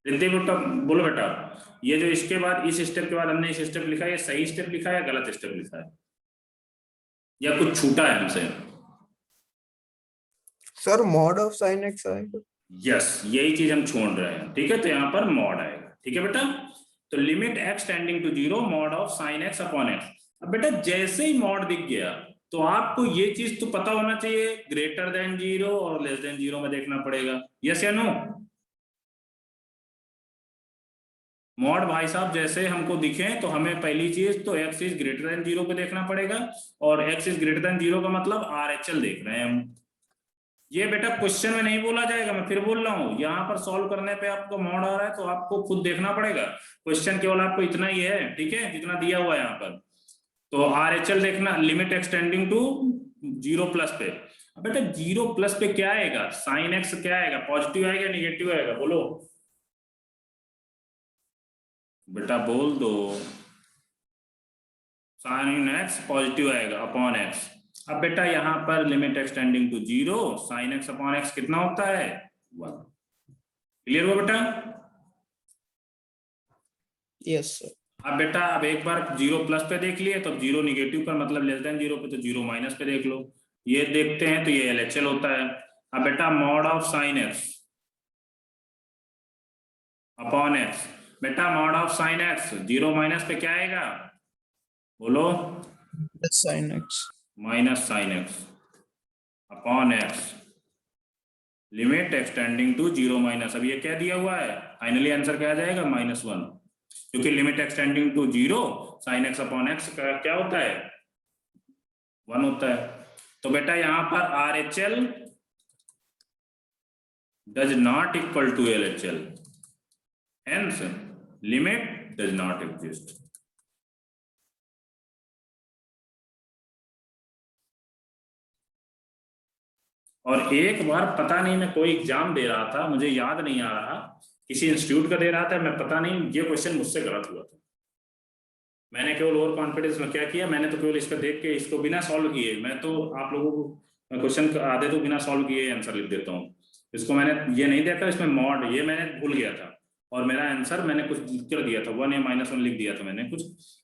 रिद्धि बेटा, बोलो बेटा ये जो इसके बाद इस स्टेप के बाद हमने इस स्टेप लिखा है, ये सही स्टेप लिखा है या गलत स्टेप लिखा है, या कुछ छूटा है हमसे? Sir mod of sin x आएगा। यस, यही चीज हम छोड़ रहे हैं, ठीक है, तो यहाँ पर मॉड आएगा, ठीक है बेटा। तो limit x tending to 0 mod of sin x upon x। अब बेटा जैसे ही मॉड दिख गया तो आपको ये चीज तो पता होना चाहिए, ग्रेटर देन 0 और लेस देन 0 में देखना पड़ेगा, यस या नो? मॉड भाई साहब जैसे हमको दिखे तो हमें पहली चीज तो x इज ग्रेटर देन 0 पे देखना पड़ेगा, और x इज ग्रेटर देन 0 का मतलब RHL देख रहे हैं हम। ये बेटा क्वेश्चन में नहीं बोला जाएगा, मैं फिर बोल रहा हूँ, यहाँ पर सॉल्व करने पे आपको मॉड आ रहा है तो आपको खुद देखना पड़ेगा। क्वेश्चन केवल आपको इतना ही है, ठीक है, जितना दिया हुआ है यहाँ पर। तो RHL देखना, लिमिट एक्सटेंडिंग टू 0+ पे। अब बेटा 0+ पे क्या आएगा, साइन एक्स क्या आएगा, पॉजिटिव आएगा निगेटिव आएगा, बोलो बेटा बोल दो। साइन एक्स पॉजिटिव आएगा अपॉन एक्स। अब बेटा यहाँ पर limit extending to 0, sine x upon x कितना होता है 1। क्लियर हुआ बेटा? Yes sir. अब बेटा अब एक बार 0+ पे देख लिए तो 0 निगेटिव पर मतलब लेस देन 0 पे, तो 0- पे देख लो, ये देखते हैं तो ये LHL होता है। अब बेटा mod of sine x upon x, बेटा मॉड ऑफ साइन एक्स 0- पे क्या आएगा, बोलो sine x minus sine x upon x, limit extending to 0-। अब ये क्या दिया हुआ है, फाइनली आंसर क्या आ जाएगा -1, क्योंकि limit extending to 0 sine x upon x क्या होता है 1 होता है। तो बेटा यहाँ पर RHL does not equal to LHL, hence limit does not exist। और एक बार पता नहीं मैं कोई एग्जाम दे रहा था, मुझे याद नहीं आ रहा, किसी इंस्टीट्यूट का दे रहा था मैं, पता नहीं ये क्वेश्चन मुझसे गलत हुआ था। मैंने केवल ओवर कॉन्फिडेंस में क्या किया, मैंने तो केवल इसका देख के इसको बिना सॉल्व किए, मैं तो आप लोगों को क्वेश्चन आधे तो बिना सॉल्व किए आंसर लिख देता हूँ। इसको मैंने ये नहीं देखा इसमें मॉड, ये मैंने भूल गया था, और मेरा आंसर मैंने कुछ लिख कर दिया था 1 या -1 लिख दिया था मैंने कुछ,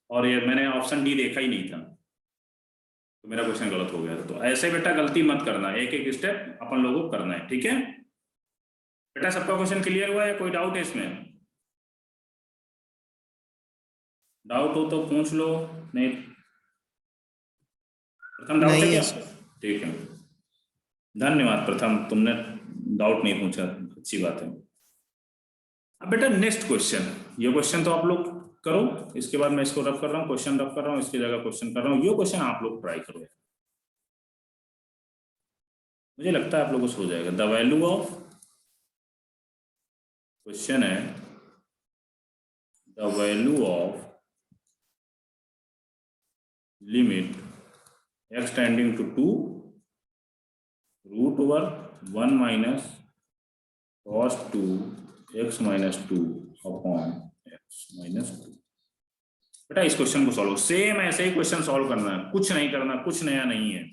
और ये मैंने ऑप्शन डी देखा ही नहीं था, तो मेरा क्वेश्चन गलत हो गया था। तो ऐसे बेटा गलती मत करना, एक एक स्टेप अपन लोगों को करना है, ठीक है बेटा? सबका क्वेश्चन क्लियर हुआ है? कोई डाउट है इसमें? डाउट हो तो पूछ लो, नहीं प्रथम डाउट है क्या? ठीक है, धन्यवाद प्रथम, तुमने डाउट नहीं पूछा, अच्छी बात है। अब बेटा नेक्स्ट क्वेश्चन, ये क्वेश्चन तो आप लोग करो, इसके बाद मैं इसको रफ कर रहा हूँ, क्वेश्चन रफ कर रहा हूँ, इसकी जगह क्वेश्चन कर रहा हूँ, ये क्वेश्चन आप लोग ट्राई करो, मुझे लगता है आप लोगों से हो जाएगा। द वैल्यू ऑफ, क्वेश्चन है the value of limit x tending to 2 √1 - cos 2 x - 2 upon x - 2। बेटा इस क्वेश्चन को सॉल्व सेम ऐसे ही क्वेश्चन सॉल्व करना है, कुछ नहीं करना, कुछ नया नहीं है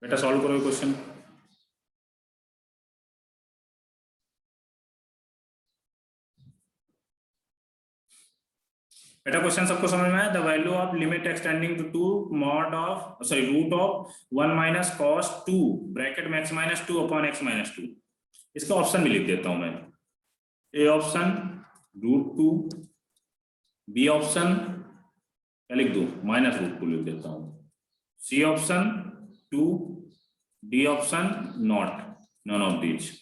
बेटा। सॉल्व करो ये क्वेश्चन। बेटा क्वेश्चन सबको समझ में आया? The value of limit extending to 2 mod of sorry √1 - cos 2 bracket में x - 2 अपॉन x - 2। इसका ऑप्शन भी लिख देता हूं मैं, ए ऑप्शन √2, बी ऑप्शन क्या लिख दूं -√2 लिख देता हूं, C option 2, D option not, none of these.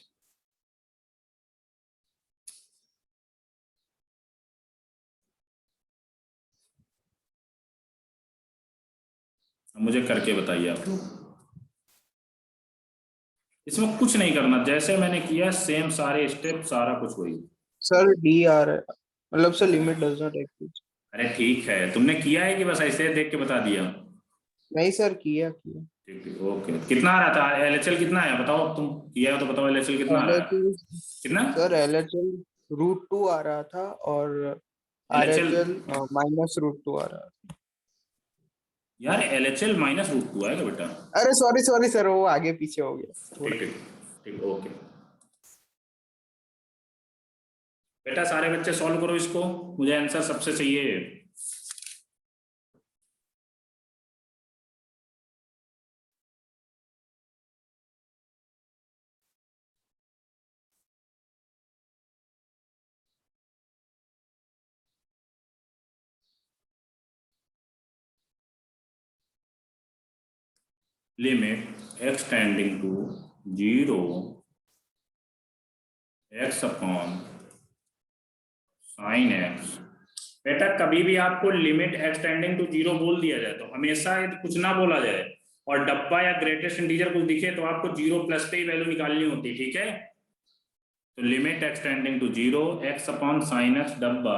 मुझे करके बताइए आप लोग, इसमें कुछ नहीं करना, जैसे मैंने किया सेम सारे स्टेप सारा कुछ वही। सर डी आ रहा है, मतलब sir limit does not exist. अरे ठीक है, तुमने किया है कि बस ऐसे देख के बता दिया? नहीं सर किया ठीक ठीक ओके। कितना आ रहा था LHL, कितना आया बताओ, तुम किया है तो बताओ LHL कितना आ रहा है? कितना सर LHL √2 आ रहा था और LHL RHL -√2 आ रहा था। यार LHL -√2 आएगा बेटा। अरे सॉरी सर, वो आगे पीछे हो गया। ठीक ठीक ठीक ओके बेटा, सारे बच्चे सॉल्व करो इसको, मुझे आंसर सबसे चाहिए। Limit x tending to 0 x upon sine x. बेटा कभी भी आपको लिमिट एक्सटेंडिंग टू 0 बोल दिया जाए तो हमेशा यदि कुछ ना बोला जाए और डब्बा या ग्रेटेस्ट इंटीजर कुछ दिखे तो आपको 0 प्लस पे ही वैल्यू निकालनी होती है, ठीक है। तो limit extending to 0 x upon sine x डब्बा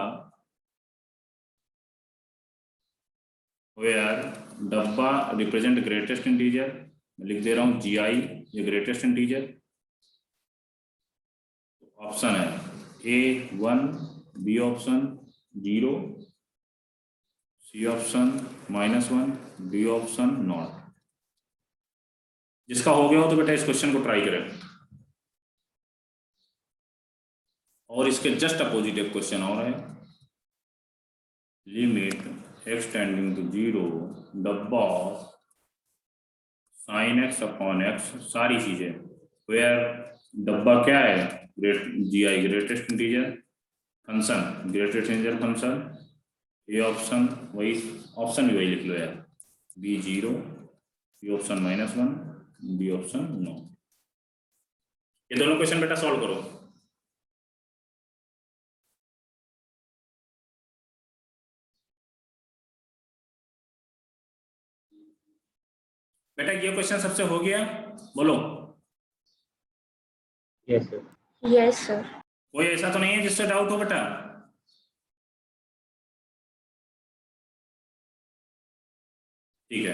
वेयर डब्बा रिप्रेजेंट ग्रेटेस्ट इंटीजर, लिख दे रहा हूं GI, ये ग्रेटेस्ट इंटीजर। ऑप्शन है A1, B option 0, C option -1, D epsilon naught. जिसका हो गया हो तो बेटा इस क्वेश्चन को ट्राई करें। और इसके जस्ट अपोजिट एक क्वेश्चन और है, लिमिट एक्सटेंडिंग टू 0 डब्बा साइन एक्स अपॉन एक्स, सारी चीजें वेयर डब्बा क्या है GI greatest integer, function greatest integer function, ये ऑप्शन वही, ऑप्शन भी वही लिख लो यार, B0, C option -1, D option no. ये दोनों क्वेश्चन बेटा सॉल्व करो। बेटा ये क्वेश्चन सबसे हो गया, बोलो। Yes sir. Yes, sir. कोई ऐसा तो नहीं है जिससे डाउट हो बेटा? ठीक है,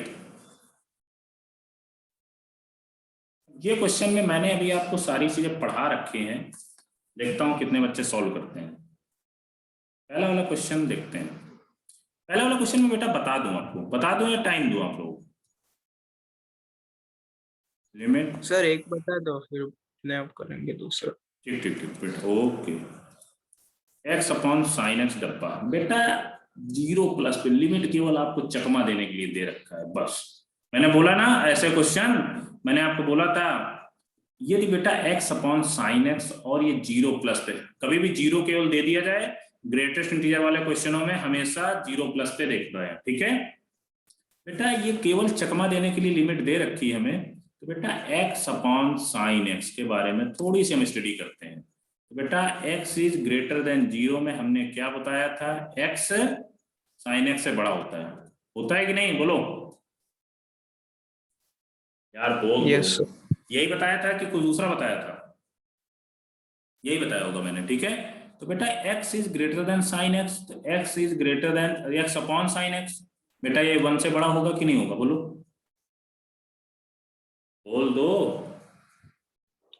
ये क्वेश्चन में मैंने अभी आपको सारी चीजें पढ़ा रखी हैं, देखता हूं कितने बच्चे सॉल्व करते हैं। पहला वाला क्वेश्चन देखते हैं। पहला वाला क्वेश्चन में बेटा बता दूं आपको, बता दूं या टाइम दूं आप लोगों को? लिमिट सर एक बता दो फिर अपने आप करेंगे दूसरा। ठीक ठीक ठीक बेटा, okay. X upon sine x डब्बा, बेटा 0 प्लस पे लिमिट केवल आपको चकमा देने के लिए दे रखा है बस। मैंने बोला ना ऐसे क्वेश्चन, मैंने आपको बोला था यदि बेटा एक्स अपॉन साइन एक्स और ये 0 प्लस पे, कभी भी 0 केवल दे दिया जाए ग्रेटेस्ट इंटीजर वाले क्वेश्चनों में हमेशा 0 प्लस पे देखना है, ठीक है बेटा। ये केवल चकमा देने के लिए लिमिट दे रखी है हमें, तो बेटा एक्स अपॉन साइन एक्स के बारे में थोड़ी सी हम स्टडी करते हैं। तो बेटा x इज ग्रेटर देन 0 में हमने क्या बताया था, x साइन x से बड़ा होता है कि नहीं, बोलो यार, बोल यस दो। यही बताया था कि कुछ दूसरा बताया था? यही बताया होगा मैंने, ठीक है। तो बेटा x is greater than sine x, तो x is greater than x upon sine x, बेटा ये 1 से बड़ा होगा कि नहीं होगा, बोलो, बोल दो।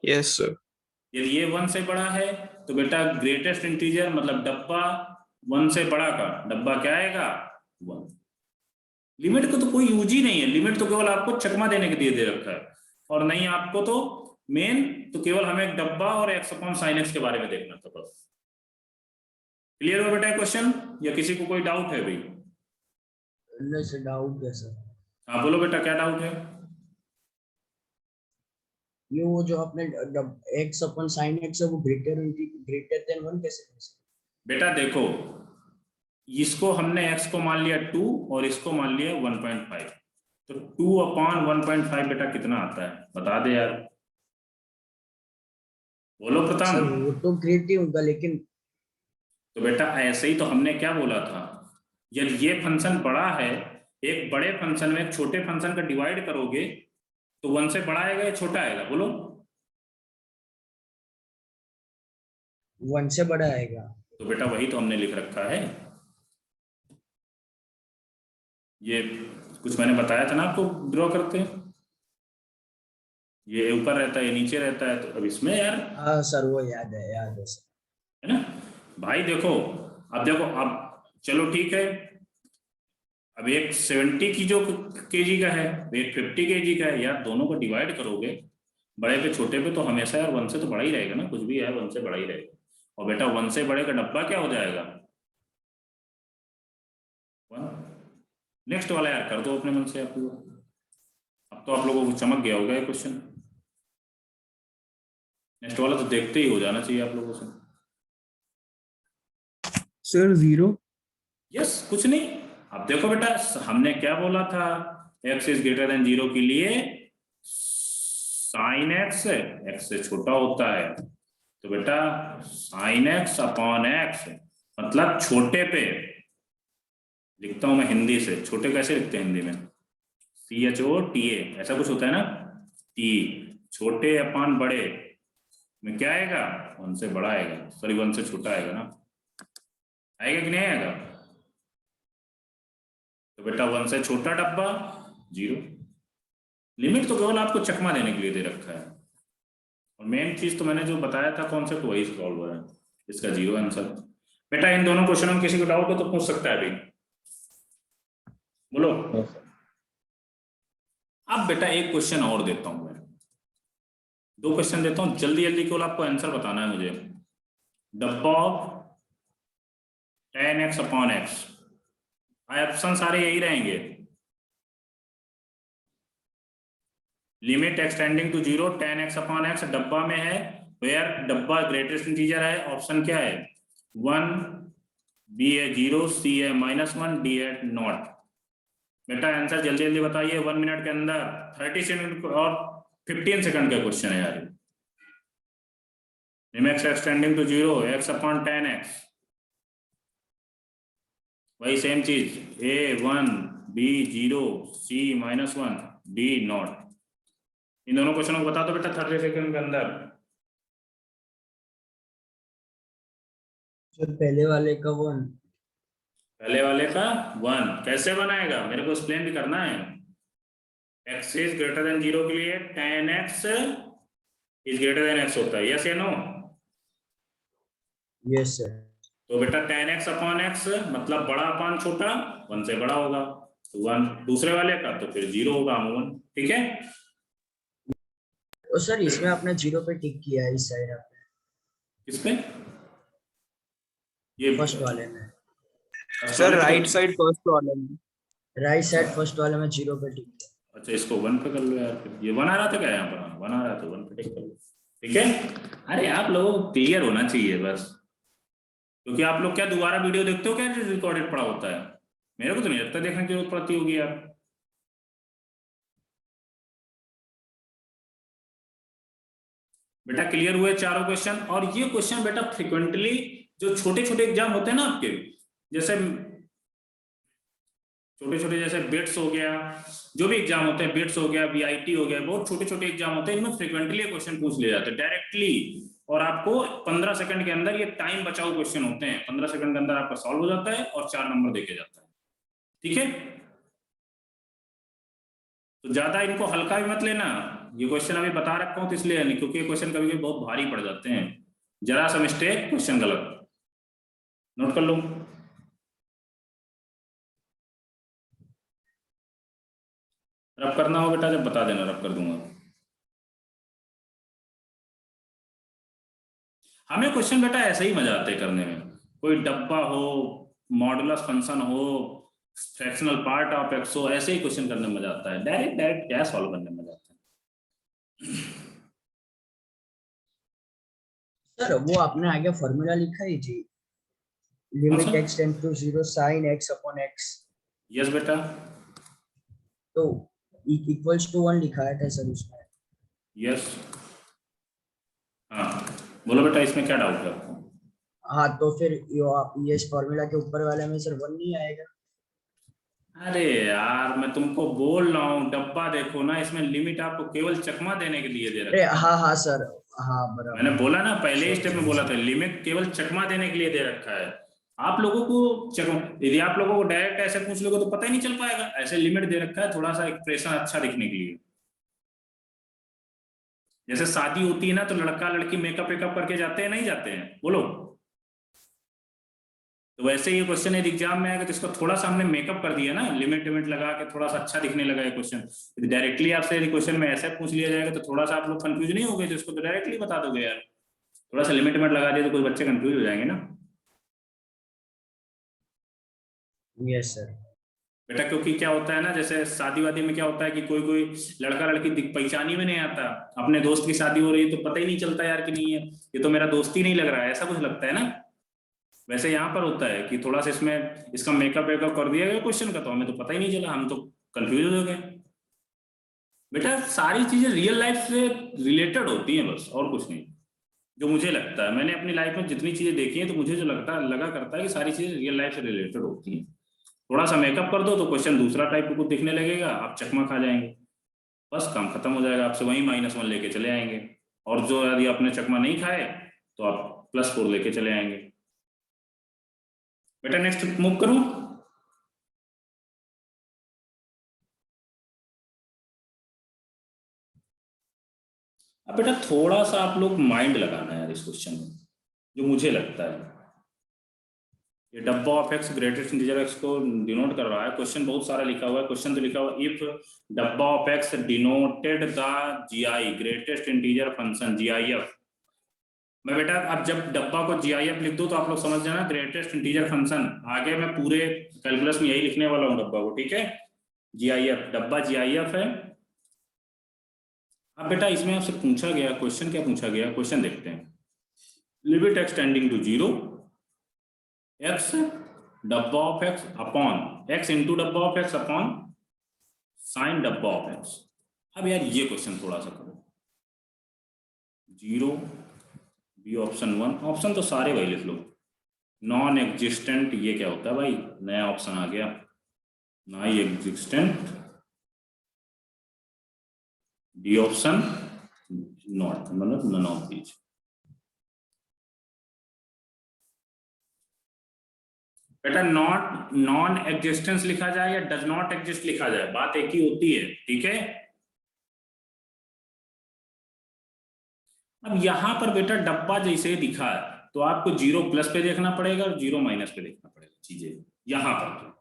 Yes sir. यदि ये 1 से बड़ा है तो बेटा ग्रेटेस्ट इंटीजर मतलब डब्बा 1 से बड़ा का डब्बा क्या आएगा, 1। लिमिट को तो कोई यूज ही नहीं है, लिमिट तो केवल आपको चकमा देने के लिए दे रखा है, और नहीं आपको तो मेन तो केवल हमें एक डब्बा और एक्स अपॉन साइन एक्स के बारे में देखना था बस। क्लियर हो बेटा क्वेश्चन, या किसी को कोई डाउट है भाई? नहीं सर, डाउट है सर। हाँ बोलो बेटा, क्या डाउट है? ये वो जो आपने एक्स अपन साइन एक्स है वो ग्रेटर देन 1 कैसे कर सकते? बेटा देखो, इसको हमने x को मान लिया 2 और इसको मान लिया 1.5, तो 2 अपॉन 1.5 बेटा कितना आता है, बता दे यार, बोलो प्रथम। सर वो तो ग्रेट ही होगा, लेकिन तो बेटा ऐसे ही तो हमने क्या बोला था, यदि ये फंक्शन बड़ा है, एक बड़े फंक्शन में एक छोटे फंक्शन का डिवाइड करोगे तो 1 से बड़ा आएगा या छोटा आएगा, बोलो? 1 से बड़ा आएगा। तो बेटा वही तो हमने लिख रखा है, ये कुछ मैंने बताया था ना आपको, ड्रॉ करते हैं, ये ऊपर रहता है ये नीचे रहता है, तो अब इसमें यार, हाँ सर वो याद है सर, है ना भाई। देखो अब देखो, अब चलो ठीक है, अब एक 70 की जो केजी का है, एक 50 केजी का है यार, दोनों को डिवाइड करोगे बड़े पे छोटे पे तो हमेशा यार 1 से तो बड़ा ही रहेगा ना, कुछ भी है 1 से बड़ा ही रहेगा। और बेटा 1 से बड़े का डब्बा क्या हो जाएगा, 1। नेक्स्ट वाला यार कर दो अपने मन से आप लोग, अब तो आप लोगों को चमक गया होगा ये क्वेश्चन। नेक्स्ट वाला तो देखते ही हो जाना चाहिए आप लोगों से। सर 0। यस, कुछ नहीं। अब देखो बेटा, हमने क्या बोला था, x इज ग्रेटर देन 0 के लिए साइन x x से छोटा होता है, तो बेटा sin x अपॉन x मतलब छोटे पे लिखता हूं मैं हिंदी से, छोटे कैसे लिखते हैं हिंदी में, CHOTA ऐसा कुछ होता है ना, T छोटे अपॉन बड़े में क्या आएगा, 1 से बड़ा आएगा, सॉरी 1 से छोटा आएगा ना, आएगा कि नहीं आएगा। तो बेटा 1 से छोटा डब्बा 0, लिमिट तो केवल आपको चकमा देने के लिए दे रखा है, और मेन चीज तो मैंने जो बताया था कॉन्सेप्ट वही सॉल्व हो रहा है, इसका 0 आंसर। बेटा इन दोनों क्वेश्चनों में किसी को डाउट हो तो पूछ सकता है अभी, बोलो। अब बेटा एक क्वेश्चन और देता हूं मैं, 2 क्वेश्चन देता हूं, जल्दी जल्दी केवल आपको आंसर बताना है मुझे। डब्बा of tan x upon x, option सारे यही रहेंगे, limit extending to 0 tan x upon x डब्बा में है, वेयर डब्बा ग्रेटेस्ट इंटीजर है, ऑप्शन क्या है 1, बी है 0, सी है -1, डी है नॉट। बेटा आंसर जल्दी जल्दी बताइए 1 मिनट के अंदर, 30 सेकंड और 15 सेकंड का क्वेश्चन है यार। Limit extending to 0 x upon tan x, वही सेम चीज, A1 B0 C -1 D not. इन दोनों क्वेश्चनों को बता दो बेटा 30 सेकंड के अंदर। जो पहले वाले का 1, पहले वाले का 1 कैसे बनाएगा, मेरे को एक्सप्लेन भी करना है। x इज ग्रेटर देन 0 के लिए tan x is greater than x होता है, यस या नो। Yes sir. तो बेटा tan x अपॉन x मतलब बड़ा अपॉन छोटा, 1 से बड़ा होगा, तो 1 दूसरे वाले का तो फिर 0 होगा अमूमन, ठीक है। और सर इसमें आपने 0 पे टिक किया है इस साइड आपने, किस पे, ये फर्स्ट वाले में, सर राइट साइड फर्स्ट वाले में, राइट साइड फर्स्ट वाले में 0 पे टिक किया। अच्छा इसको 1 पे कर लो यार, फिर ये 1 आ रहा था क्या, यहाँ पर 1 आ रहा था, 1 पे टिक कर लो, ठीक है। अरे आप लोगों को क्लियर होना चाहिए बस, क्योंकि आप लोग क्या दोबारा वीडियो देखते हो क्या, रिकॉर्डेड पड़ा होता है, मेरे को तो नहीं लगता देखने की जरूरत पड़ती होगी यार। बेटा क्लियर हुए चारों क्वेश्चन। और ये क्वेश्चन बेटा फ्रिक्वेंटली जो छोटे छोटे एग्जाम होते हैं ना आपके, जैसे छोटे छोटे जैसे बिट्स हो गया, जो भी एग्जाम होते हैं, बिट्स हो गया, VIT हो गया, बहुत छोटे छोटे एग्जाम होते हैं, इनमें फ्रिक्वेंटली क्वेश्चन पूछ लिए जाते हैं डायरेक्टली, और आपको 15 सेकंड के अंदर ये टाइम बचाओ क्वेश्चन होते हैं, 15 सेकंड के अंदर आपका सॉल्व हो जाता है और 4 नंबर देके जाता है, ठीक है। तो ज्यादा इनको हल्का भी मत लेना, ये क्वेश्चन अभी बता रखा हूं तो इसलिए नहीं, क्योंकि ये क्वेश्चन कभी कभी बहुत भारी पड़ जाते हैं, जरा सा मिस्टेक क्वेश्चन गलत, नोट कर लो। रब करना हो बेटा जब बता देना, रब कर दूंगा। हमें क्वेश्चन बेटा ऐसे ही मजा आते हैं करने में, कोई डब्बा हो, मॉडुलस फंक्शन हो, फ्रैक्शनल पार्ट ऑफ x हो, ऐसे ही क्वेश्चन करने में मजा आता है, डायरेक्ट डायरेक्ट क्या सॉल्व करने में मजा आता है। सर वो आपने आगे फॉर्मूला लिखा है जी, limit x tend to 0 sin x upon x, yes बेटा, तो इक्वल्स टू 1 लिखा है सर उसमें। यस, हाँ बोलो बेटा इसमें क्या डाउट है आपको। हाँ तो फिर ये फॉर्मूला के ऊपर वाले में सर 1 नहीं आएगा। अरे यार मैं तुमको बोल रहा हूँ, डब्बा देखो ना, इसमें लिमिट आपको केवल चकमा देने के लिए दे रखा है। हाँ हाँ सर, हाँ बराबर, मैंने बोला ना पहले ही स्टेप में बोला था, लिमिट केवल चकमा देने के लिए दे रखा है। आप लोगों को यदि आप लोगों को डायरेक्ट ऐसे पूछ लोगे तो पता ही नहीं चल पाएगा, ऐसे लिमिट दे रखा है थोड़ा सा एक्सप्रेशन अच्छा दिखने के लिए। जैसे शादी होती है ना तो लड़का लड़की मेकअप वेकअप करके जाते हैं, नहीं जाते हैं, बोलो। तो वैसे ये क्वेश्चन यदि एग्जाम में आएगा तो इसको थोड़ा सा हमने मेकअप कर दिया ना, लिमिट लिमिट लगा के थोड़ा सा अच्छा दिखने लगा ये क्वेश्चन। यदि डायरेक्टली आपसे यदि क्वेश्चन में ऐसे पूछ लिया जाएगा तो थोड़ा सा आप लोग कंफ्यूज नहीं होगे, तो इसको तो डायरेक्टली बता दोगे यार, थोड़ा सा लिमिट लिमिट लगा दिया तो कुछ बच्चे कंफ्यूज हो जाएंगे ना। Yes sir. बेटा क्योंकि क्या होता है ना, जैसे शादी वादी में क्या होता है कि कोई कोई लड़का लड़की पहचानी में नहीं आता, अपने दोस्त की शादी हो रही है तो पता ही नहीं चलता यार कि नहीं है, ये तो मेरा दोस्त ही नहीं लग रहा है, ऐसा कुछ लगता है ना। वैसे यहाँ पर होता है कि थोड़ा सा इसमें इसका मेकअप वेकअप कर दिया गया क्वेश्चन का, तो हमें तो पता ही नहीं चला, हम तो कंफ्यूज हो गए। बेटा सारी चीजें रियल लाइफ से रिलेटेड होती हैं बस, और कुछ नहीं। जो मुझे लगता है, मैंने अपनी लाइफ में जितनी चीजें देखी हैं तो मुझे जो लगा करता है कि सारी चीजें रियल लाइफ से रिलेटेड होती हैं। थोड़ा सा मेकअप कर दो तो क्वेश्चन दूसरा टाइप को दिखने लगेगा, आप चकमा खा जाएंगे, बस काम खत्म हो जाएगा, आपसे वही -1 लेके चले आएंगे। और जो यदि आपने चकमा नहीं खाए तो आप +4 लेके चले आएंगे। बेटा नेक्स्ट मूव करूं। अब बेटा थोड़ा सा आप लोग माइंड लगाना है यार इस क्वेश्चन में, जो मुझे लगता है ये डब्बा of x greatest integer x को डिनोट कर रहा है। क्वेश्चन बहुत सारा लिखा हुआ है, क्वेश्चन तो लिखा हुआ इफ डब्बा of x denoted the GI greatest integer function GIF. मैं बेटा अब जब डब्बा को जीआईएफ लिख दूं तो आप लोग समझ जाना ग्रेटेस्ट इंटीजर फंक्शन। आगे मैं पूरे कैलकुलस में यही लिखने वाला हूँ डब्बा को, ठीक है। जीआईएफ, डब्बा जीआईएफ है। अब बेटा इसमें आपसे पूछा गया क्वेश्चन, क्या पूछा गया क्वेश्चन देखते हैं। Limit x tending to 0 x डब्बा of x upon x into डब्बा ऑफ एक्स अपॉन साइन डब्बा ऑफ एक्स। अब यार ये क्वेश्चन थोड़ा सा करो। 0 बी ऑप्शन 1, ऑप्शन तो सारे वही लिख लो। नॉन एग्जिस्टेंट, ये क्या होता है भाई, नया ऑप्शन आ गया, non existent. D option not, मतलब नन ऑफ दीज। बेटा नॉट नॉन एग्जिस्टेंस लिखा जाए या डज नॉट एग्जिस्ट लिखा जाए, बात एक ही होती है, ठीक है। अब यहां पर बेटा डब्बा जैसे दिखा है तो आपको 0 प्लस पे देखना पड़ेगा और 0 माइनस पे देखना पड़ेगा चीजें यहां पर,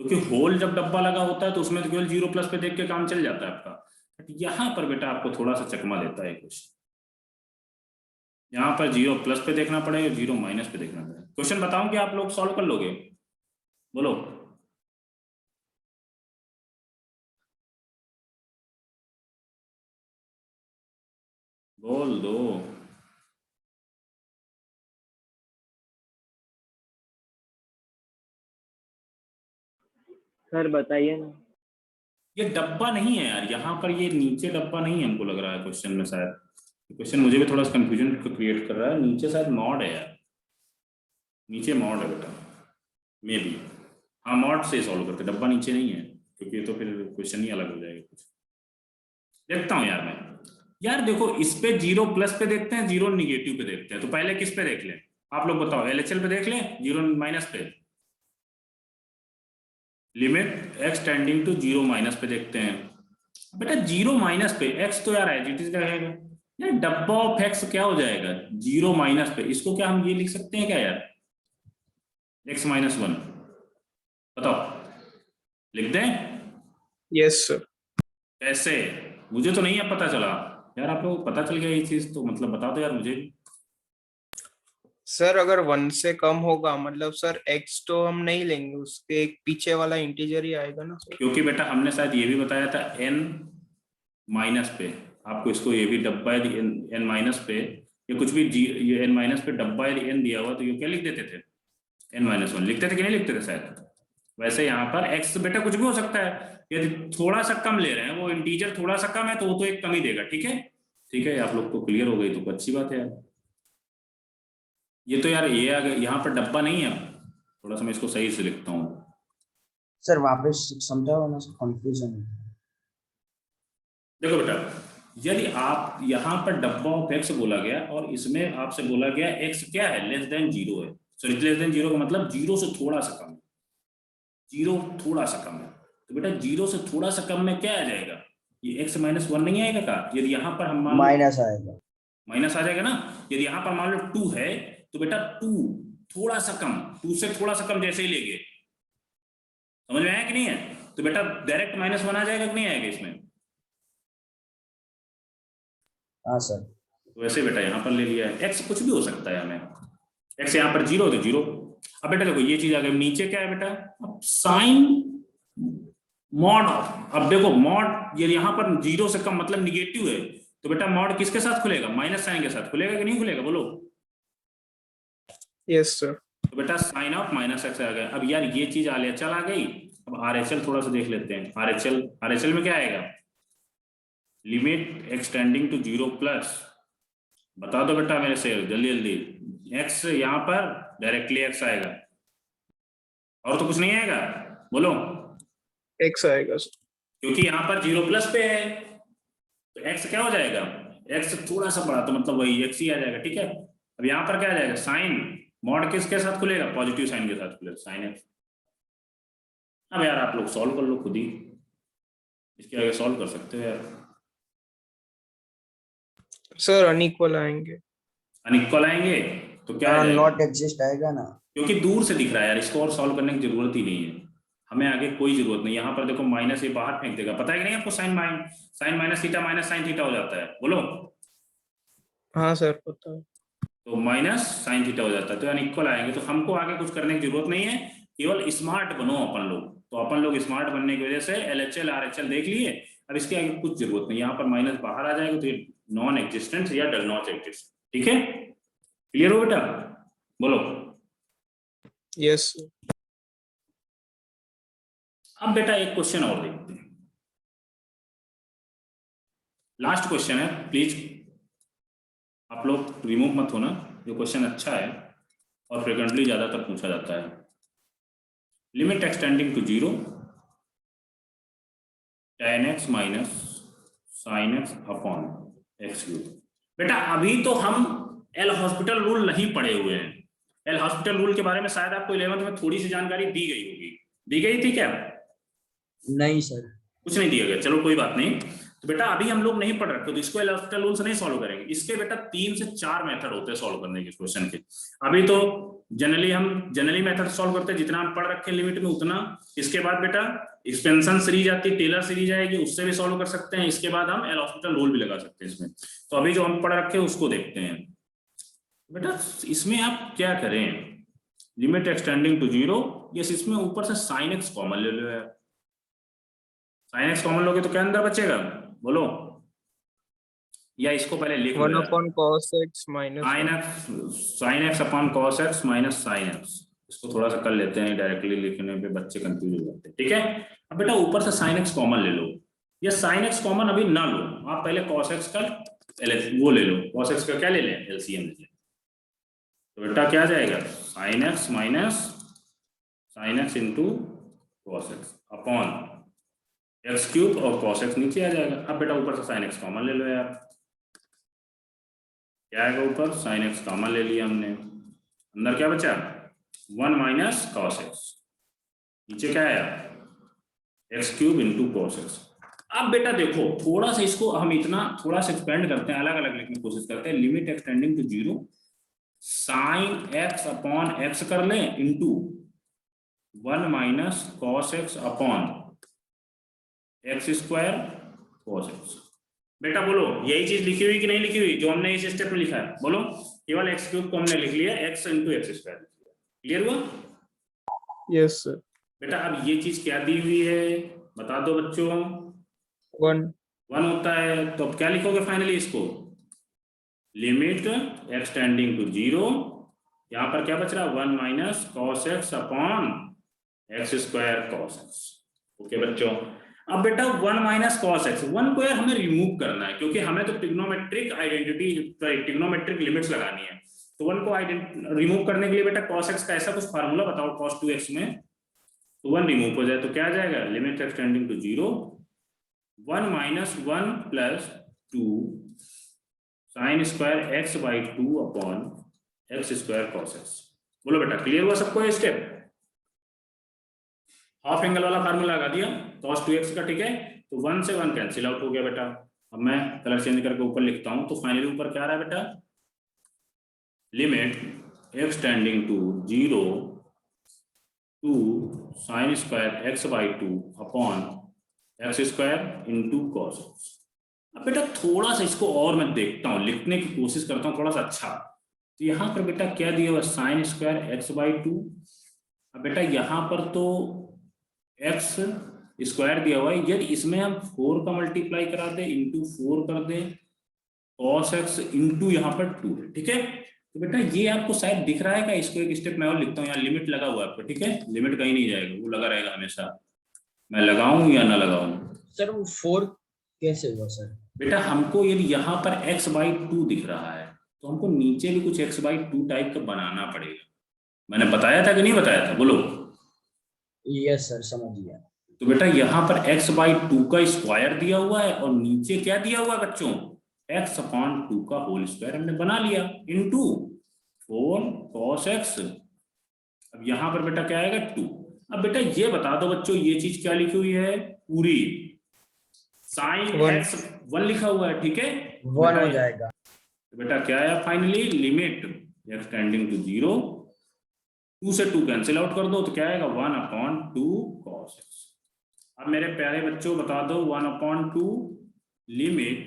क्योंकि होल जब डब्बा लगा होता है तो उसमें तो केवल 0 प्लस पे देख के काम चल जाता है आपका। बट यहां पर बेटा आपको थोड़ा सा चकमा देता है क्वेश्चन, यहाँ पर 0 प्लस पे देखना पड़ेगा, 0 माइनस पे देखना पड़ेगा। क्वेश्चन बताऊं कि आप लोग सॉल्व कर लोगे, बोलो। बोल दो। सर बताइए ना। ये डब्बा नहीं है यार, यहाँ पर ये नीचे डब्बा नहीं है, हमको लग रहा है क्वेश्चन में शायद। क्वेश्चन मुझे भी थोड़ा सा कंफ्यूजन क्रिएट कर रहा है। नीचे शायद मॉड है यार, नीचे मॉड है बेटा, मे बी। हाँ मॉड से सॉल्व करते, डब्बा नीचे नहीं है, क्योंकि तो फिर क्वेश्चन ही अलग हो जाएगा कुछ। देखता हूँ यार मैं। यार देखो इस पे 0 प्लस पे देखते हैं, 0 निगेटिव पे देखते हैं। तो पहले किस पे देख लें आप लोग बताओ, LHL पे देख लें 0 माइनस पे। Limit x tending to 0 minus पे देखते हैं। बेटा 0 माइनस पे एक्स तो यार एज इट इज रहेगा यार, डब्बा ऑफ एक्स क्या हो जाएगा 0 माइनस पे। इसको क्या हम ये लिख सकते हैं क्या यार, x -1, बताओ लिख दें। Yes sir. कैसे, मुझे तो नहीं अब पता चला यार, आप लोग पता चल गया ये चीज तो मतलब बता दो यार मुझे। सर अगर 1 से कम होगा मतलब सर x तो हम नहीं लेंगे, उसके एक पीछे वाला इंटीजर ही आएगा ना सर। क्योंकि बेटा हमने शायद ये भी बताया था n माइनस पे, आपको इसको ये भी डब्बा यदि n माइनस पे या कुछ भी ये n माइनस पे डब्बा यदि n दिया हुआ तो ये क्या लिख देते थे, n-1 लिखते थे कि नहीं लिखते थे शायद। वैसे यहाँ पर x बेटा कुछ भी हो सकता है, यदि थोड़ा सा कम ले रहे हैं, वो इंटीजर थोड़ा सा कम है तो वो तो एक कम ही देगा, ठीक है। ठीक है, आप लोग को क्लियर हो गई तो अच्छी बात है यार। ये तो यार ये आ गया, यहाँ पर डब्बा नहीं है, थोड़ा सा मैं इसको सही से लिखता हूँ। सर वापस समझाओ ना, कंफ्यूजन है। देखो बेटा यदि आप यहाँ पर डब्बा ऑफ एक्स बोला गया और इसमें आपसे बोला गया x क्या है, लेस देन 0 है। सॉरी लेस देन 0 का मतलब 0 से थोड़ा सा कम है, 0 थोड़ा सा कम है। तो बेटा 0 से थोड़ा सा कम में क्या आ जाएगा, ये x -1 नहीं आएगा का। यदि यहाँ पर हम मान लो माइनस आएगा, माइनस आ जाएगा ना। यदि यहाँ पर मान लो 2 है तो बेटा 2 थोड़ा सा कम, 2 से थोड़ा सा कम जैसे ही लेंगे, समझ में आया कि नहीं है। तो बेटा डायरेक्ट -1 आ जाएगा कि नहीं आएगा इसमें। हाँ सर। तो वैसे बेटा यहाँ पर ले लिया है, x कुछ भी हो सकता है हमें, x यहाँ पर 0 तो 0। अब बेटा देखो ये चीज आ गई, नीचे क्या है बेटा, अब साइन मॉड। अब देखो मॉड यदि यहाँ पर 0 से कम मतलब निगेटिव है तो बेटा मॉड किसके साथ खुलेगा, माइनस साइन के साथ खुलेगा कि नहीं खुलेगा, बोलो। Yes sir. तो बेटा साइन ऑफ -x आ गया। अब यार ये चीज RHL आ गई। अब RHL थोड़ा सा देख लेते हैं, RHL में क्या आएगा, लिमिट एक्सटेंडिंग टू 0 प्लस, बता दो बेटा मेरे से जल्दी जल्दी। x यहाँ पर डायरेक्टली x आएगा और तो कुछ नहीं आएगा, बोलो। x आएगा सर, क्योंकि यहाँ पर 0 प्लस पे है तो x क्या हो जाएगा, x थोड़ा सा बड़ा तो मतलब वही x ही आ जाएगा, ठीक है। अब यहाँ पर क्या आ जाएगा, साइन मॉड किसके साथ खुलेगा, पॉजिटिव साइन के साथ खुलेगा, साइन x। अब यार आप लोग सॉल्व कर लो खुद ही, इसके आगे सॉल्व कर सकते हो यार। सर अनइक्वल आएंगे, अनइक्वल आएंगे तो क्या आ जाएगा, नॉट एग्जिस्ट आएगा ना, क्योंकि दूर से दिख रहा है यार, इसको और सॉल्व करने की जरूरत ही नहीं है, हमें आगे कोई जरूरत नहीं। यहाँ पर देखो माइनस ये बाहर फेंक देगा, पता है कि नहीं आपको, sine minus theta minus sine theta हो जाता है, बोलो। हाँ सर पता है। तो माइनस साइन थीटा हो जाता है, तो अनइक्वल आएंगे, तो हमको आगे कुछ करने की जरूरत नहीं है, केवल स्मार्ट बनो अपन लोग। तो अपन लोग स्मार्ट बनने की वजह से LHL RHL देख लिए, अब इसके आगे कुछ जरूरत नहीं, यहाँ पर माइनस बाहर आ जाएगा तो ये नॉन एग्जिस्टेंट या डज नॉट एग्जिस्ट, ठीक है। क्लियर हो बेटा, बोलो। यस अब बेटा एक क्वेश्चन और देखते हैं, लास्ट क्वेश्चन है, प्लीज आप लोग रिमूव मत होना, ये क्वेश्चन अच्छा है और फ्रिक्वेंटली ज्यादातर पूछा जाता है। Limit extending to 0 tan x minus sine x upon x cube. बेटा अभी तो हम एल हॉस्पिटल रूल नहीं पढ़े हुए हैं, एल हॉस्पिटल रूल के बारे में शायद आपको 11th में थोड़ी सी जानकारी दी गई होगी, दी गई थी क्या, नहीं सर कुछ नहीं दिया गया, चलो कोई बात नहीं। तो बेटा अभी हम लोग नहीं पढ़ रखे तो इसको एल हॉस्पिटल रूल से नहीं सॉल्व करेंगे, इसके बेटा 3 से 4 मेथड होते हैं सॉल्व करने के क्वेश्चन के। अभी तो जनरली मेथड सॉल्व करते हैं, जितना हम पढ़ रखे लिमिट में उतना। इसके बाद बेटा एक्सपेंशन सीरीज आती है, टेलर सीरीज आएगी, उससे भी सॉल्व कर सकते हैं। इसके बाद हम एल हॉस्पिटल रूल भी लगा सकते हैं इसमें। तो अभी जो हम पढ़ रखे हैं उसको देखते हैं। बेटा इसमें आप क्या करें, लिमिट एक्सटेंडिंग टू 0, यस इसमें ऊपर से साइन x कॉमन ले लो यार, साइन x कॉमन लोगे तो क्या अंदर बचेगा, बोलो। या इसको पहले लिख लो 1 upon cos x minus sine x upon cos x minus sine x। इसको थोड़ा सा कर लेते हैं, डायरेक्टली लिखने पे बच्चे कंफ्यूज हो जाते हैं, ठीक है। अब बेटा ऊपर से साइन x कॉमन ले लो, या साइन x कॉमन अभी ना लो, आप पहले cos x का वो ले लो, cos x का क्या ले लें, एलसीएम ले लें। तो बेटा क्या जाएगा, sine x minus sine x into cos x upon x cube और cos x नीचे आ जाएगा। अब बेटा ऊपर से साइन x कॉमन ले लो यार, क्या आएगा ऊपर, साइन x कॉमन ले लिया हमने, अंदर क्या बचा 1 माइनस cos x, नीचे क्या आया x cube into cos x। अब बेटा देखो थोड़ा सा इसको हम इतना थोड़ा सा एक्सपेंड करते हैं, अलग अलग लिखने की कोशिश करते हैं। Limit extending to 0 sine x upon x कर लें into 1 minus cos x upon x square cos x। बेटा बोलो यही चीज लिखी हुई कि नहीं लिखी हुई, जो हमने इस स्टेप में लिखा है, बोलो। केवल एक्स क्यूब को हमने लिख लिया, x into x square, clear हुआ। Yes sir. बेटा अब ये चीज क्या दी हुई है बता दो बच्चों, 1 होता है, तो अब क्या लिखोगे फाइनली इसको, लिमिट एक्सटेंडिंग टू 0, यहाँ पर क्या बच रहा है 1 minus cos x upon x square cos x। Okay बच्चों, अब बेटा 1 माइनस cos x, 1 को यार हमें रिमूव करना है, क्योंकि हमें तो ट्रिग्नोमेट्रिक आइडेंटिटी ट्रिग्नोमेट्रिक लिमिट्स लगानी है। तो 1 को रिमूव करने के लिए बेटा cos x का ऐसा कुछ फार्मूला बताओ cos 2x में, तो 1 रिमूव हो जाए तो क्या आ जाएगा, limit extending to 0 1 minus 1 plus 2 sine square x by 2 upon x square cos x। बोलो बेटा क्लियर हुआ सबको ये स्टेप, हाफ एंगल वाला फार्मूला लगा दिया cos 2x का, ठीक है। तो 1 से 1 कैंसिल आउट हो गया बेटा। अब मैं कलर चेंज करके ऊपर लिखता हूं, तो फाइनली ऊपर क्या आ रहा है बेटा, limit extending to 0 to sine square x by 2 upon x square into cos x। अब बेटा थोड़ा सा इसको और मैं देखता हूं, लिखने की कोशिश करता हूं थोड़ा सा अच्छा। तो यहाँ पर बेटा क्या दिया हुआ, साइन स्क्वायर x बाई 2। अब बेटा यहाँ पर तो एक्स स्क्वायर दिया हुआ है, यदि इसमें हम 4 का मल्टीप्लाई करा दे इंटू 4 कर दे cos x इंटू यहाँ पर 2 है, ठीक है। तो बेटा ये आपको शायद दिख रहा है क्या, इसको एक स्टेप मैं और लिखता हूँ, यहाँ लिमिट लगा हुआ है आपको, ठीक है। लिमिट कहीं नहीं जाएगा, वो लगा रहेगा हमेशा, मैं लगाऊं या ना लगाऊं। सर वो 4 कैसे हुआ सर, बेटा हमको यदि यहाँ पर x/2 दिख रहा है तो हमको नीचे भी कुछ x/2 टाइप का बनाना पड़ेगा। मैंने बताया था कि नहीं बताया था, बोलो। यस सर, समझ गया। तो बेटा यहाँ पर x/2 का स्क्वायर दिया हुआ है और नीचे क्या दिया हुआ है बच्चों, x/2 का होल स्क्वायर हमने बना लिया इनटू 4 cos x। अब यहाँ पर बेटा क्या आएगा 2। अब बेटा ये बता दो बच्चों, ये चीज क्या लिखी हुई है पूरी, sin x 1 लिखा हुआ है, ठीक है 1 हो जाएगा। बेटा क्या आया finally, limit x tending to 0, 2 से 2 कैंसिल आउट कर दो तो क्या आएगा 1/2 cos x। अब मेरे प्यारे बच्चों बता दो 1/2 limit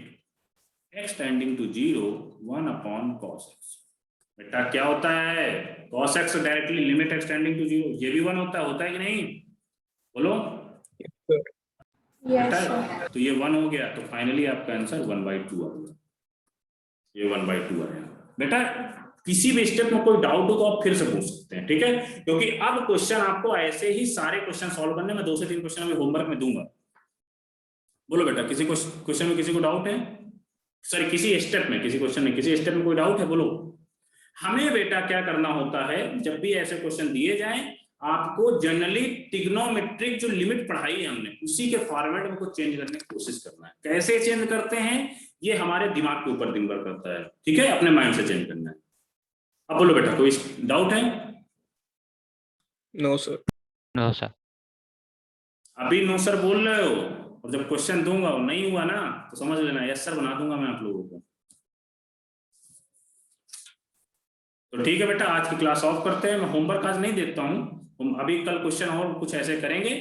x tending to 0 1/cos x। बेटा क्या होता है cos x directly limit x tending to 0, ये भी 1 होता है कि नहीं, बोलो। Yes, बेटा sir. तो ये 1 हो गया, तो फाइनली आपका आंसर 1/2 आ गया, ये 1/2 आया। बेटा किसी भी स्टेप में कोई डाउट हो तो आप फिर से पूछ सकते हैं, ठीक है, क्योंकि अब क्वेश्चन आपको ऐसे ही सारे क्वेश्चन सॉल्व करने में 2 से 3 क्वेश्चन अभी होमवर्क में दूंगा। बोलो बेटा किसी क्वेश्चन में किसी को डाउट है, सॉरी किसी स्टेप में, किसी क्वेश्चन में किसी स्टेप में कोई डाउट है, बोलो। हमें बेटा क्या करना होता है, जब भी ऐसे क्वेश्चन दिए जाएं आपको जनरली ट्रिग्नोमेट्रिक जो लिमिट पढ़ाई है हमने उसी के फॉर्मेट में कुछ चेंज करने की कोशिश करना है। कैसे चेंज करते हैं ये हमारे दिमाग के ऊपर निर्भर करता है, ठीक है, अपने माइंड से चेंज करना है। अब बोलो बेटा कोई डाउट है? No sir. No sir. अभी नो सर बोल रहे हो और जब क्वेश्चन दूंगा और नहीं हुआ ना तो समझ लेना यस सर बना दूंगा मैं आप लोगों को। तो ठीक है बेटा आज की क्लास ऑफ करते हैं, मैं होमवर्क आज नहीं देता हूँ, हम अभी कल क्वेश्चन और कुछ ऐसे करेंगे,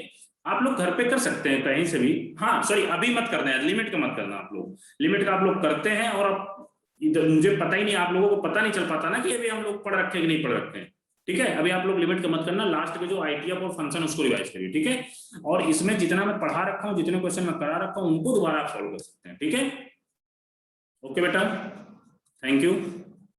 आप लोग घर पे कर सकते हैं कहीं से भी। हाँ सॉरी अभी मत करना है, लिमिट का मत करना, आप लोग लिमिट का आप लोग करते हैं और अब इधर मुझे पता ही नहीं, आप लोगों को पता नहीं चल पाता ना कि अभी हम लोग पढ़ रखे हैं कि नहीं पढ़ रखे हैं, ठीक है। अभी आप लोग लिमिट का मत करना, लास्ट में जो ITF और फंक्शन उसको रिवाइज करिए, ठीक है। और इसमें जितना मैं पढ़ा रखा हूँ, जितने क्वेश्चन मैं करा रखा हूँ उनको दोबारा सॉल्व कर सकते हैं, ठीक है। ओके बेटा, थैंक यू।